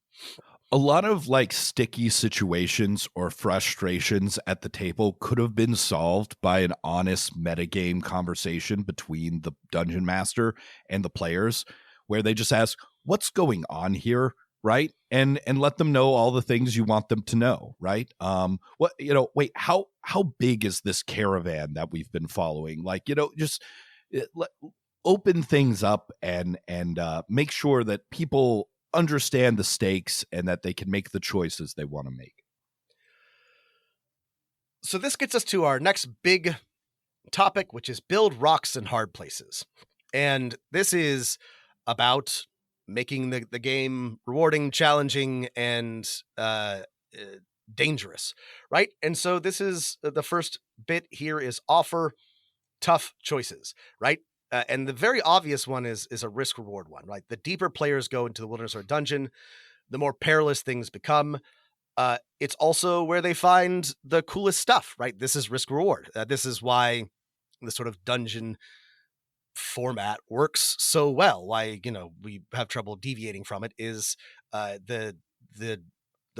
Speaker 3: A lot of like sticky situations or frustrations at the table could have been solved by an honest metagame conversation between the dungeon master and the players, where they just ask, what's going on here? Right. And let them know all the things you want them to know. Right. Wait, how big is this caravan that we've been following? Like, just open things up and make sure that people understand the stakes and that they can make the choices they want to make.
Speaker 2: So this gets us to our next big topic, which is build rocks in hard places. And this is about making the game rewarding, challenging, and dangerous, right? And so this is the first bit here is offer tough choices, right? And the very obvious one is a risk reward one, right? The deeper players go into the wilderness or dungeon, the more perilous things become. It's also where they find the coolest stuff, right? This is risk reward. This is why the sort of dungeon format works so well. Why, we have trouble deviating from it is the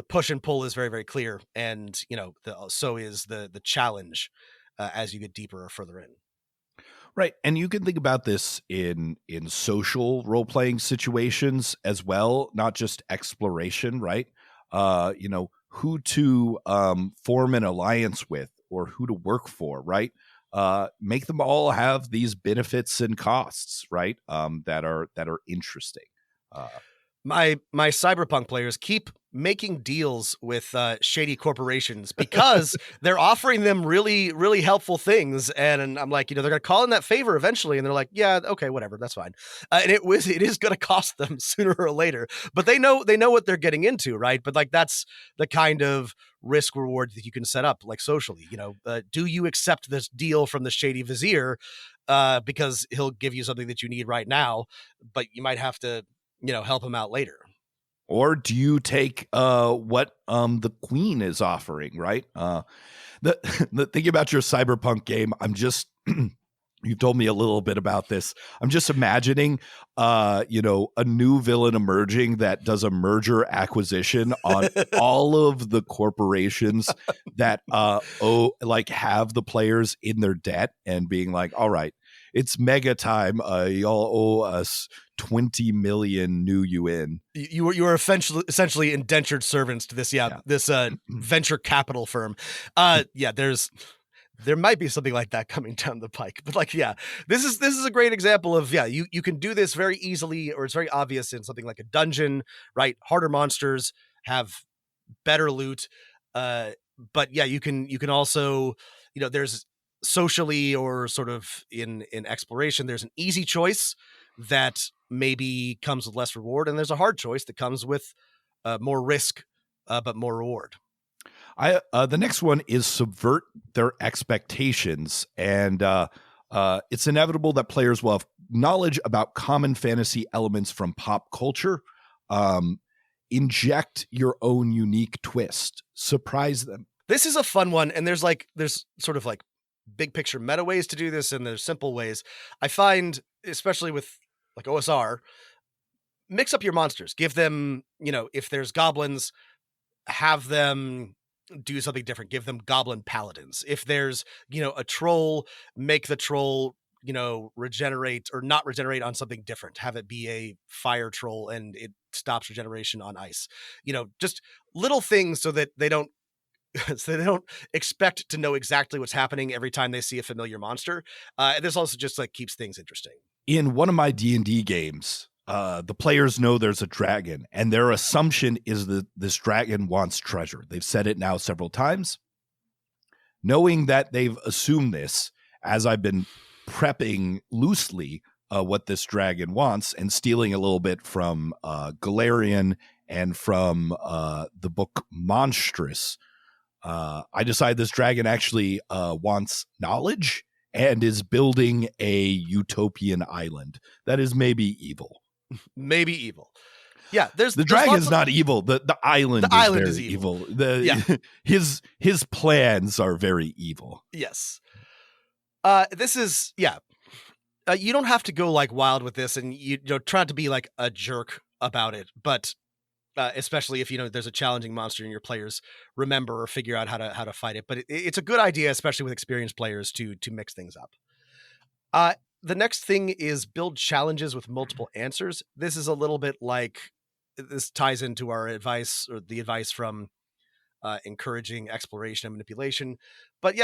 Speaker 2: push and pull is very, very clear. And, so is the challenge as you get deeper or further in.
Speaker 3: Right. And you can think about this in social role-playing situations as well, not just exploration, right? Who to form an alliance with or who to work for, right? Make them all have these benefits and costs, right? That are interesting.
Speaker 2: My cyberpunk players keep making deals with shady corporations because they're offering them really, really helpful things. And I'm like, they're going to call in that favor eventually. And they're like, yeah, okay, whatever, that's fine. And it is going to cost them sooner or later, but they know what they're getting into, right? But like, that's the kind of risk reward that you can set up like socially, do you accept this deal from the shady vizier because he'll give you something that you need right now, but you might have to, help him out later.
Speaker 3: Or do you take what the queen is offering, right? The thing about your cyberpunk game, I'm just you've told me a little bit about this. I'm just imagining a new villain emerging that does a merger acquisition on all of the corporations that have the players in their debt and being like, all right, it's mega time. Y'all owe us 20 million new UN.
Speaker 2: You were essentially indentured servants to this this venture capital firm. There might be something like that coming down the pike, but this is a great example of you can do this very easily, or it's very obvious in something like a dungeon, right? Harder monsters have better loot, but you can also there's socially, or sort of in exploration, there's an easy choice that maybe comes with less reward, and there's a hard choice that comes with more risk but more reward.
Speaker 3: The next one is subvert their expectations, and it's inevitable that players will have knowledge about common fantasy elements from pop culture. Inject your own unique twist. Surprise them.
Speaker 2: This is a fun one, and there's sort of like big picture meta ways to do this, and there's simple ways. I find, especially with like OSR, mix up your monsters. Give them, if there's goblins, have them do something different. Give them goblin paladins. If there's, a troll, make the troll, regenerate or not regenerate on something different. Have it be a fire troll and it stops regeneration on ice. Just little things so that they don't expect to know exactly what's happening every time they see a familiar monster. This also just keeps things interesting.
Speaker 3: In one of my D&D games, the players know there's a dragon, and their assumption is that this dragon wants treasure. They've said it now several times. Knowing that they've assumed this, as I've been prepping loosely what this dragon wants, and stealing a little bit from Galarian and from the book Monstrous, I decide this dragon actually wants knowledge and is building a utopian island that is maybe evil.
Speaker 2: Maybe evil. Yeah,
Speaker 3: the dragon's not evil. The island is evil. His plans are very evil.
Speaker 2: Yes. This is you don't have to go wild with this, and you try not to be a jerk about it, but especially if there's a challenging monster and your players remember or figure out how to fight it. But it's a good idea, especially with experienced players, to mix things up. The next thing is build challenges with multiple answers. This is a little bit this ties into our advice, or the advice from encouraging exploration and manipulation. But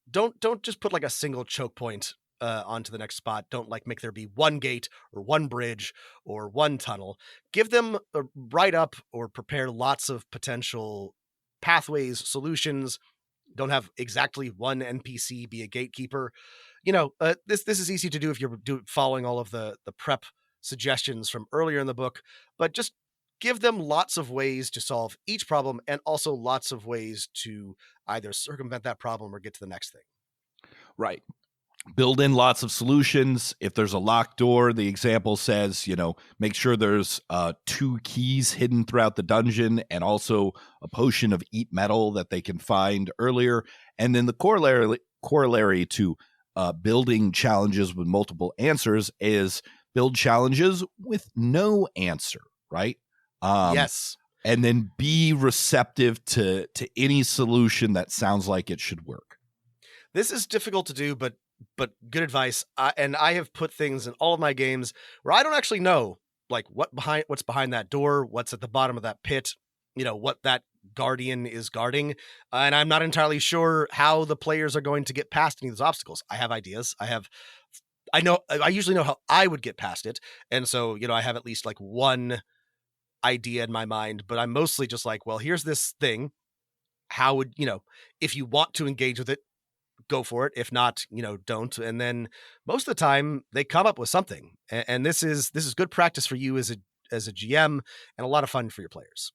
Speaker 2: don't just put a single choke point onto the next spot. Don't make there be one gate or one bridge or one tunnel. Give them write up or prepare lots of potential pathways, solutions. Don't have exactly one NPC be a gatekeeper. This is easy to do if you're following all of the prep suggestions from earlier in the book, but just give them lots of ways to solve each problem, and also lots of ways to either circumvent that problem or get to the next thing.
Speaker 3: Right. Build in lots of solutions. If there's a locked door, the example says, make sure there's 2 keys hidden throughout the dungeon, and also a potion of eat metal that they can find earlier. And then the corollary to building challenges with multiple answers is build challenges with no answer, right?
Speaker 2: Yes.
Speaker 3: And then be receptive to any solution that sounds like it should work.
Speaker 2: This is difficult to do, but good advice. And I have put things in all of my games where I don't actually know what's behind that door, what's at the bottom of that pit, what that guardian is guarding. And I'm not entirely sure how the players are going to get past any of those obstacles. I have ideas. I usually know how I would get past it. And so, I have at least one idea in my mind, but I'm mostly just well, here's this thing. How would, if you want to engage with it, go for it. If not, don't. And then most of the time they come up with something. And this is good practice for you as a GM, and a lot of fun for your players.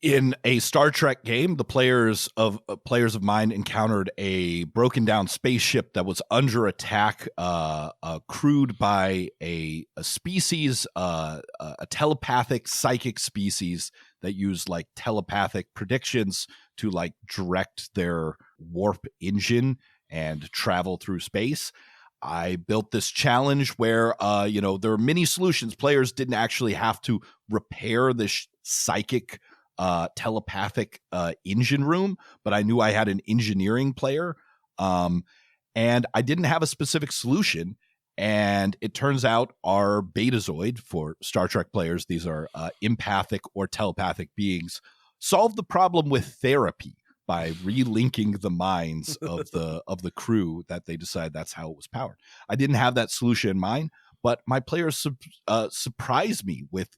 Speaker 3: In a Star Trek game, the players of mine encountered a broken down spaceship that was under attack, crewed by a species, a telepathic psychic species that used like telepathic predictions to like direct their warp engine and travel through space. I built this challenge where, there are many solutions. Players didn't actually have to repair this psychic telepathic engine room, but I knew I had an engineering player, and I didn't have a specific solution. And it turns out our Betazoid, for Star Trek players, these are empathic or telepathic beings, solved the problem with therapy by relinking the minds of the crew that they decided that's how it was powered. I didn't have that solution in mind, but my players surprised me with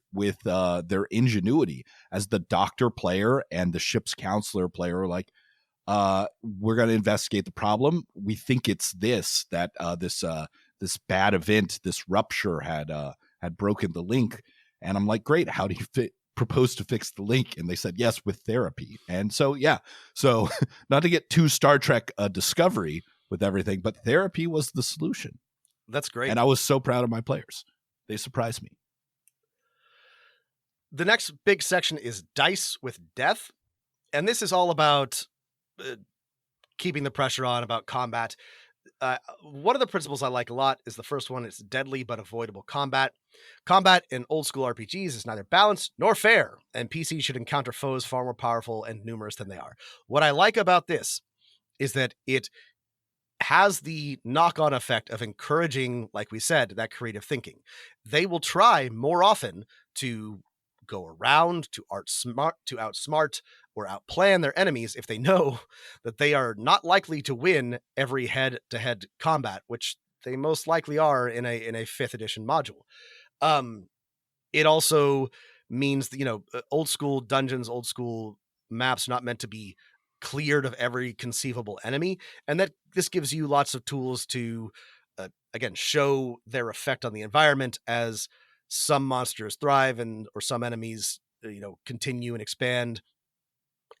Speaker 3: their ingenuity as the doctor player and the ship's counselor player are like, we're going to investigate the problem. We think it's this bad event, this rupture had broken the link. And I'm like, great. How do you propose to fix the link? And they said, yes, with therapy. And so, yeah. So not to get too Star Trek Discovery with everything, but therapy was the solution.
Speaker 2: That's great.
Speaker 3: And I was so proud of my players. They surprised me.
Speaker 2: The next big section is Dice with Death. And this is all about keeping the pressure on, about combat. One of the principles I like a lot is the first one. It's deadly but avoidable combat. Combat in old school RPGs is neither balanced nor fair, and PCs should encounter foes far more powerful and numerous than they are. What I like about this is that it has the knock-on effect of encouraging, like we said, that creative thinking. They will try more often to go around, to outsmart or outplan their enemies if they know that they are not likely to win every head-to-head combat, which they most likely are in a 5th edition module. It also means that, old school dungeons, old school maps are not meant to be cleared of every conceivable enemy, and that this gives you lots of tools to again show their effect on the environment as some monsters thrive or some enemies continue and expand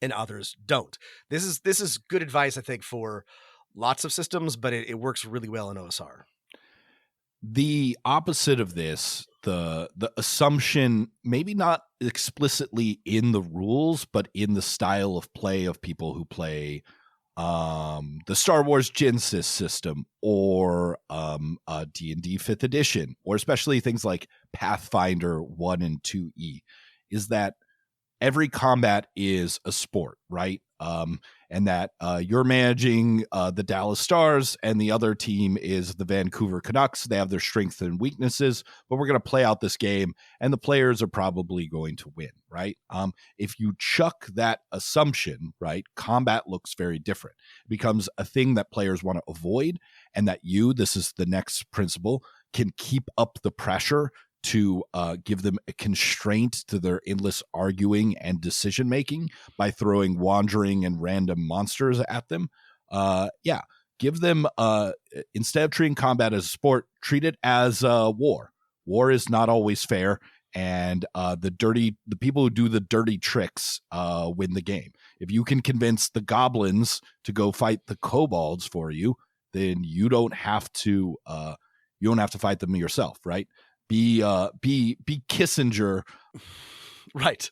Speaker 2: and others don't. This is good advice, I think, for lots of systems, but it works really well in OSR.
Speaker 3: The opposite of this, the assumption, maybe not explicitly in the rules, but in the style of play of people who play the Star Wars Genesis system or D&D 5th edition, or especially things like Pathfinder 1 and 2E, is that every combat is a sport, right? And that you're managing the Dallas Stars and the other team is the Vancouver Canucks. They have their strengths and weaknesses, but we're going to play out this game and the players are probably going to win, right? If you chuck that assumption, right, combat looks very different. It becomes a thing that players want to avoid, and that this is the next principle, can keep up the pressure to give them a constraint to their endless arguing and decision-making by throwing wandering and random monsters at them. Give them, instead of treating combat as a sport, treat it as war. War is not always fair, and the people who do the dirty tricks win the game. If you can convince the goblins to go fight the kobolds for you, then you don't have to fight them yourself, right? Be Kissinger.
Speaker 2: Right.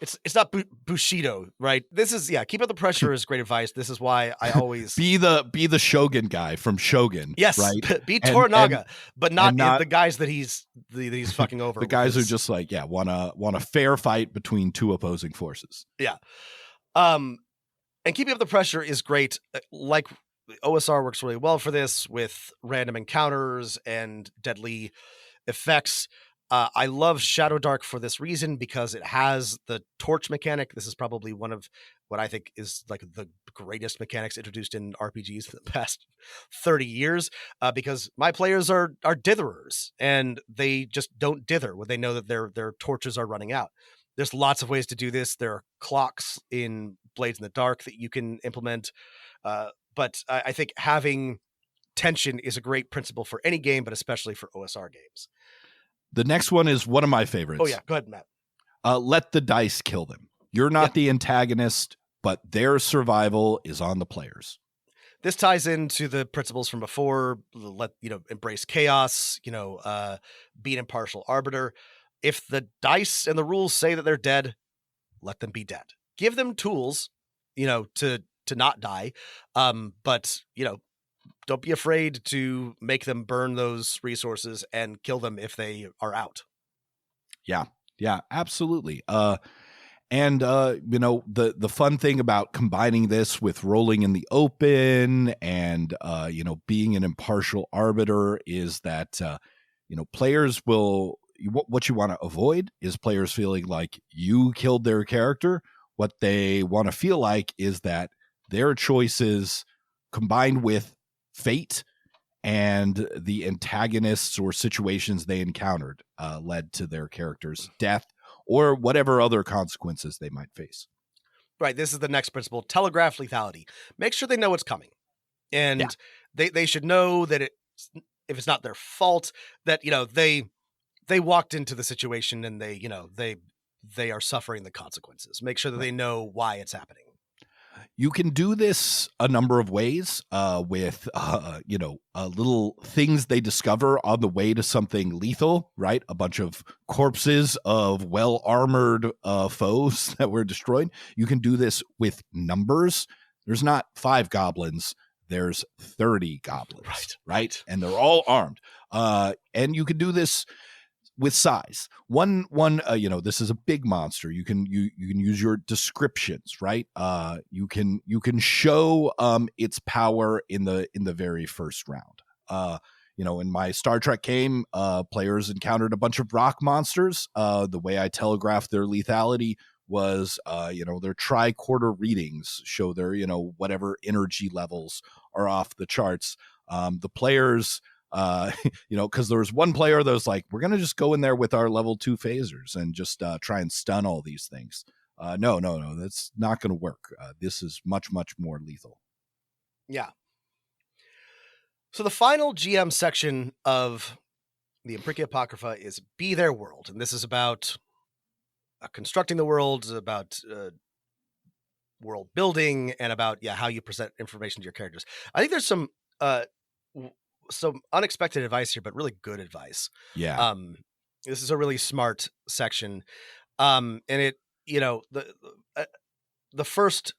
Speaker 2: It's not Bushido, right? This is, keep up the pressure is great advice. This is why I always
Speaker 3: be the Shogun guy from Shogun.
Speaker 2: Yes,
Speaker 3: right?
Speaker 2: Be Toranaga, but not the guys that he's fucking over.
Speaker 3: The guys who just want a fair fight between two opposing forces.
Speaker 2: Yeah. And keeping up the pressure is great. Like OSR works really well for this with random encounters and deadly effects. I love Shadow Dark for this reason, because it has the torch mechanic. This is probably one of what I think is like the greatest mechanics introduced in RPGs in the past 30 years, because my players are ditherers, and they just don't dither when they know that their torches are running out. There's lots of ways to do this. There are clocks in Blades in the Dark that you can implement, but I think having tension is a great principle for any game, but especially for OSR games.
Speaker 3: The next one is one of my favorites.
Speaker 2: Oh yeah, go ahead, Matt.
Speaker 3: Let the dice kill them. You're not the antagonist, but their survival is on the players.
Speaker 2: This ties into the principles from before. Embrace chaos. Be an impartial arbiter. If the dice and the rules say that they're dead, let them be dead. Give them tools, to not die. But don't be afraid to make them burn those resources and kill them if they are out.
Speaker 3: Yeah, absolutely. And the fun thing about combining this with rolling in the open and being an impartial arbiter is that players will. What you want to avoid is players feeling like you killed their character. What they want to feel like is that their choices combined with fate and the antagonists or situations they encountered led to their character's death or whatever other consequences they might face.
Speaker 2: Right. This is the next principle. Telegraph lethality. Make sure they know what's coming. And they should know that if it's not their fault, that, they walked into the situation and they are suffering the consequences. Make sure that they know why it's happening.
Speaker 3: You can do this a number of ways with, little things they discover on the way to something lethal, right? A bunch of corpses of well-armored foes that were destroyed. You can do this with numbers. There's not 5 goblins. There's 30 goblins, right? And they're all armed. And you can do this with size. One, this is a big monster. You can use your descriptions, right? You can show its power in the very first round. In my Star Trek game, players encountered a bunch of rock monsters. The way I telegraphed their lethality was, their tricorder readings show their, whatever energy levels are off the charts. The players, because there was one player that was like, we're going to just go in there with our level 2 phasers and just try and stun all these things. No, that's not going to work. This is much, much more lethal.
Speaker 2: Yeah. So the final GM section of the Principia Apocrypha is Be Their World. And this is about constructing the world, about world building, and about how you present information to your characters. I think there's some unexpected advice here, but really good advice.
Speaker 3: Yeah.
Speaker 2: This is a really smart section. And it, the first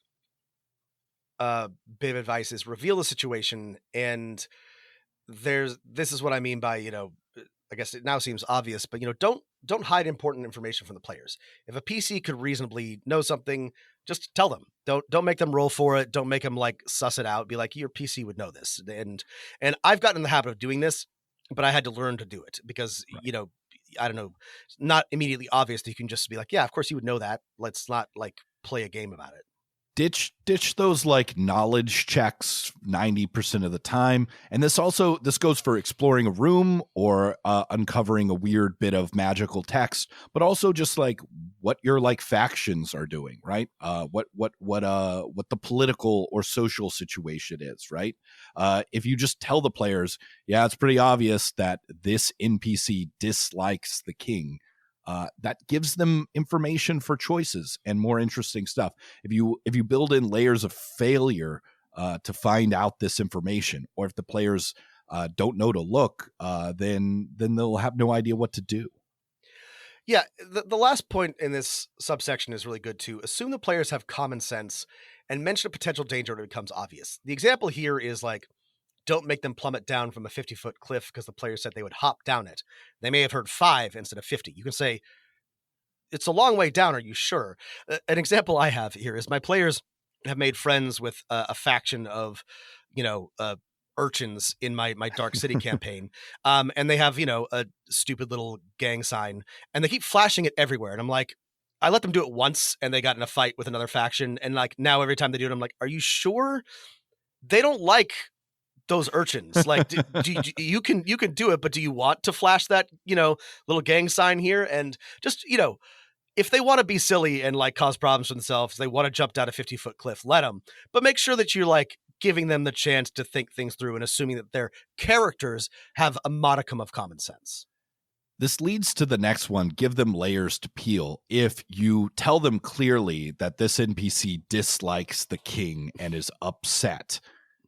Speaker 2: bit of advice is reveal the situation. And this is what I mean by, I guess it now seems obvious, but don't hide important information from the players. If a PC could reasonably know something, just tell them. Don't make them roll for it. Don't make them suss it out. Be like, your PC would know this. And I've gotten in the habit of doing this, but I had to learn to do it because, I don't know, not immediately obvious that you can just be like, yeah, of course you would know that. Let's not play a game about it.
Speaker 3: Ditch those knowledge checks 90% of the time. And this goes for exploring a room or uncovering a weird bit of magical text, but also just what your factions are doing, right? What the political or social situation is, right? If you just tell the players, it's pretty obvious that this NPC dislikes the king. That gives them information for choices and more interesting stuff. If you build in layers of failure to find out this information, or if the players don't know to look, then they'll have no idea what to do.
Speaker 2: Yeah, the last point in this subsection is really good too. Assume the players have common sense and mention a potential danger when it becomes obvious. The example here is don't make them plummet down from a 50-foot cliff because the player said they would hop down it. They may have heard 5 instead of 50. You can say, it's a long way down. Are you sure? An example I have here is my players have made friends with a faction of, urchins in my Dark City campaign. And they have, a stupid little gang sign and they keep flashing it everywhere. And I'm like, I let them do it once and they got in a fight with another faction. And now every time they do it, I'm like, are you sure? They don't like those urchins. You can do it, but do you want to flash that, little gang sign here? And just, if they want to be silly and cause problems for themselves, they want to jump down a 50-foot cliff, let them, but make sure that you're giving them the chance to think things through and assuming that their characters have a modicum of common sense.
Speaker 3: This leads to the next one. Give them layers to peel. If you tell them clearly that this NPC dislikes the king and is upset,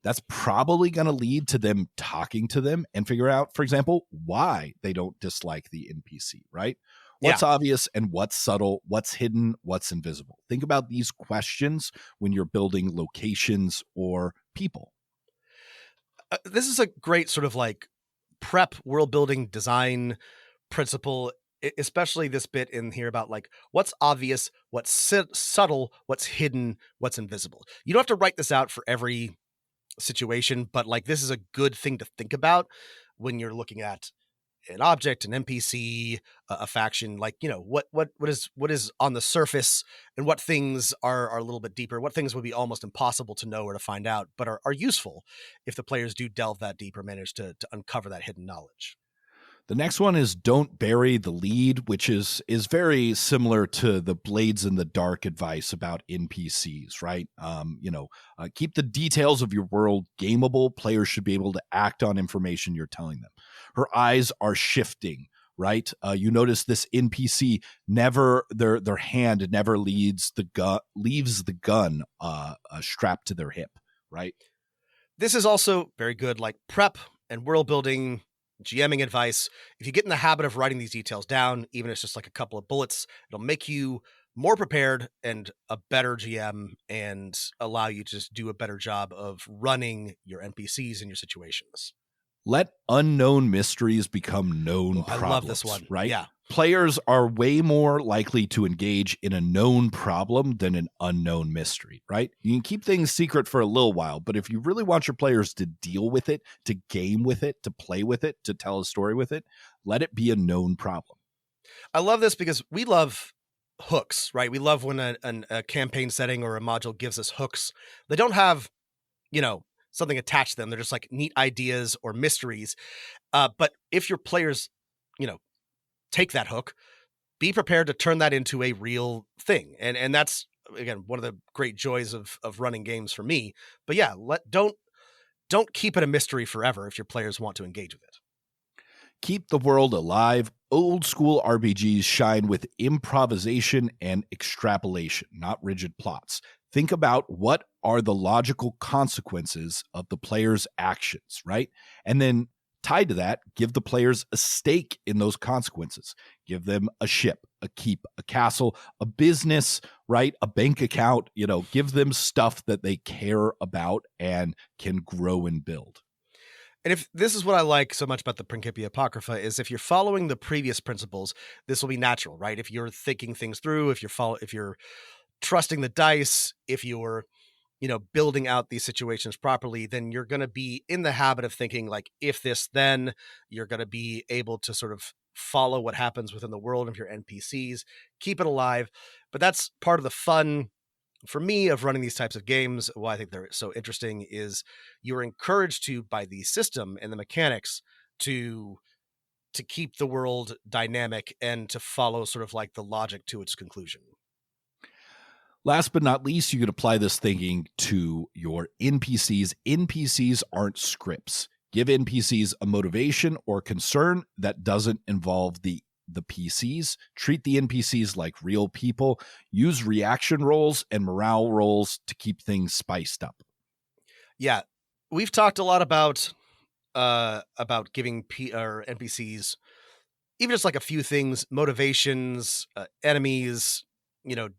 Speaker 3: that's probably going to lead to them talking to them and figure out, for example, why they don't dislike the NPC, right? What's obvious and what's subtle, what's hidden, what's invisible. Think about these questions when you're building locations or people.
Speaker 2: This is a great sort of like prep world building design principle, especially this bit in here about like what's obvious, what's subtle, what's hidden, what's invisible. You don't have to write this out for every situation, but like this is a good thing to think about when you're looking at an object, an NPC, a faction. Like, you know, what is on the surface, and what things are a little bit deeper, what things would be almost impossible to know or to find out, but are useful if the players do delve that deep or manage to uncover that hidden knowledge.
Speaker 3: The next one is don't bury the lead, which is very similar to the Blades in the Dark advice about NPCs, right? Keep the details of your world gameable. Players should be able to act on information you're telling them. Her eyes are shifting, right? You notice this NPC never, their hand never leaves the gun strapped to their hip, right?
Speaker 2: This is also very good, like prep and world building GMing advice. If you get in the habit of writing these details down, even if it's just like a couple of bullets, it'll make you more prepared and a better GM and allow you to just do a better job of running your NPCs in your situations.
Speaker 3: Let unknown mysteries become known problems.
Speaker 2: I love this one.
Speaker 3: Right?
Speaker 2: Yeah.
Speaker 3: Players are way more likely to engage in a known problem than an unknown mystery, right? You can keep things secret for a little while, but if you really want your players to deal with it, to game with it, to play with it, to tell a story with it, let it be a known problem.
Speaker 2: I love this because we love hooks, right? We love when a campaign setting or a module gives us hooks. They don't have, something attached to them. They're just like neat ideas or mysteries. But if your players, take that hook, be prepared to turn that into a real thing. And that's, again, one of the great joys of running games for me. But yeah, don't keep it a mystery forever if your players want to engage with it.
Speaker 3: Keep the world alive. Old school RPGs shine with improvisation and extrapolation, not rigid plots. Think about what are the logical consequences of the player's actions, right? And then tied to that, give the players a stake in those consequences. Give them a ship, a keep, a castle, a business, right? A bank account, give them stuff that they care about and can grow and build.
Speaker 2: And if this is what I like so much about the Principia Apocrypha is if you're following the previous principles, this will be natural, right? If you're thinking things through, if you're trusting the dice, if you're building out these situations properly, then you're going to be in the habit of thinking like, if this, then you're going to be able to sort of follow what happens within the world of your NPCs, keep it alive. But that's part of the fun for me of running these types of games. Why I think they're so interesting is you're encouraged to, by the system and the mechanics, to keep the world dynamic and to follow sort of like the logic to its conclusion.
Speaker 3: Last but not least, you could apply this thinking to your NPCs. NPCs aren't scripts. Give NPCs a motivation or concern that doesn't involve the PCs. Treat the NPCs like real people. Use reaction rolls and morale rolls to keep things spiced up.
Speaker 2: Yeah, we've talked a lot about giving NPCs even just like a few things, motivations, enemies,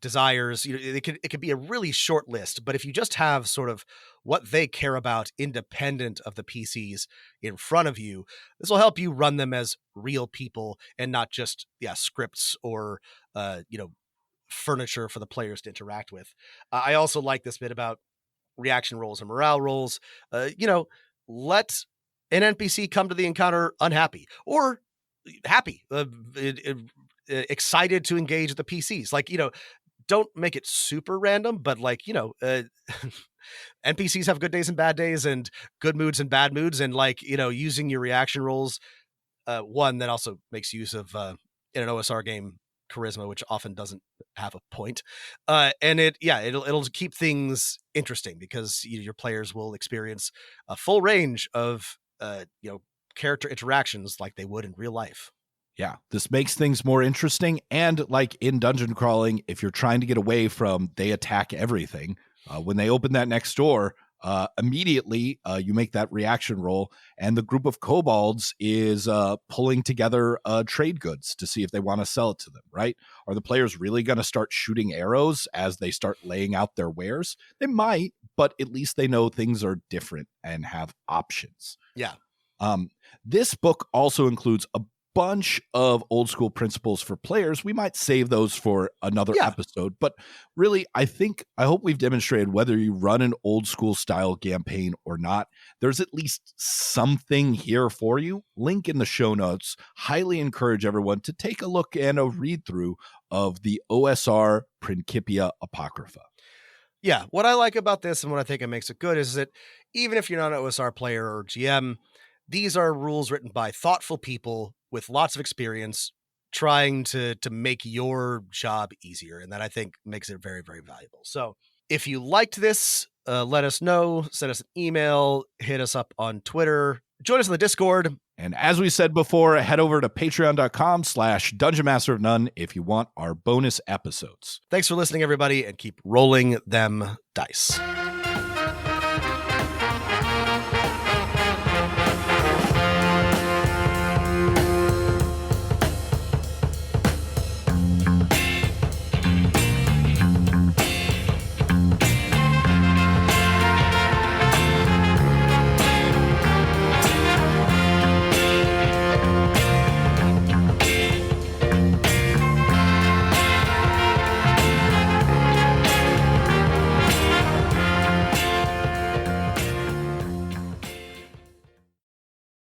Speaker 2: desires. It could be a really short list, but if you just have sort of what they care about independent of the PCs in front of you, this will help you run them as real people and not just scripts or furniture for the players to interact with. I also like this bit about reaction rolls and morale rolls. Let an NPC come to the encounter unhappy or happy, excited to engage the PCs. Like, don't make it super random, but like, NPCs have good days and bad days and good moods and bad moods. And like, using your reaction rolls, one that also makes use of, in an OSR game, charisma, which often doesn't have a point. And it'll keep things interesting because your players will experience a full range of, character interactions like they would in real life.
Speaker 3: Yeah, this makes things more interesting. And like in dungeon crawling, if you're trying to get away from they attack everything, when they open that next door, immediately you make that reaction roll, and the group of kobolds is pulling together trade goods to see if they want to sell it to them, right? Are the players really going to start shooting arrows as they start laying out their wares? They might, but at least they know things are different and have options.
Speaker 2: Yeah.
Speaker 3: This book also includes a bunch of old school principles for players. We might save those for another episode, but really, I hope we've demonstrated whether you run an old school style campaign or not, there's at least something here for you. Link in the show notes. Highly encourage everyone to take a look and a read through of the OSR Principia Apocrypha.
Speaker 2: Yeah, what I like about this and what I think it makes it good is that even if you're not an OSR player or GM, these are rules written by thoughtful people with lots of experience trying to make your job easier. And that, I think, makes it very, very valuable. So if you liked this, let us know, send us an email, hit us up on Twitter, join us in the Discord.
Speaker 3: And as we said before, head over to patreon.com/Dungeon Master of None if you want our bonus episodes.
Speaker 2: Thanks for listening, everybody, and keep rolling them dice.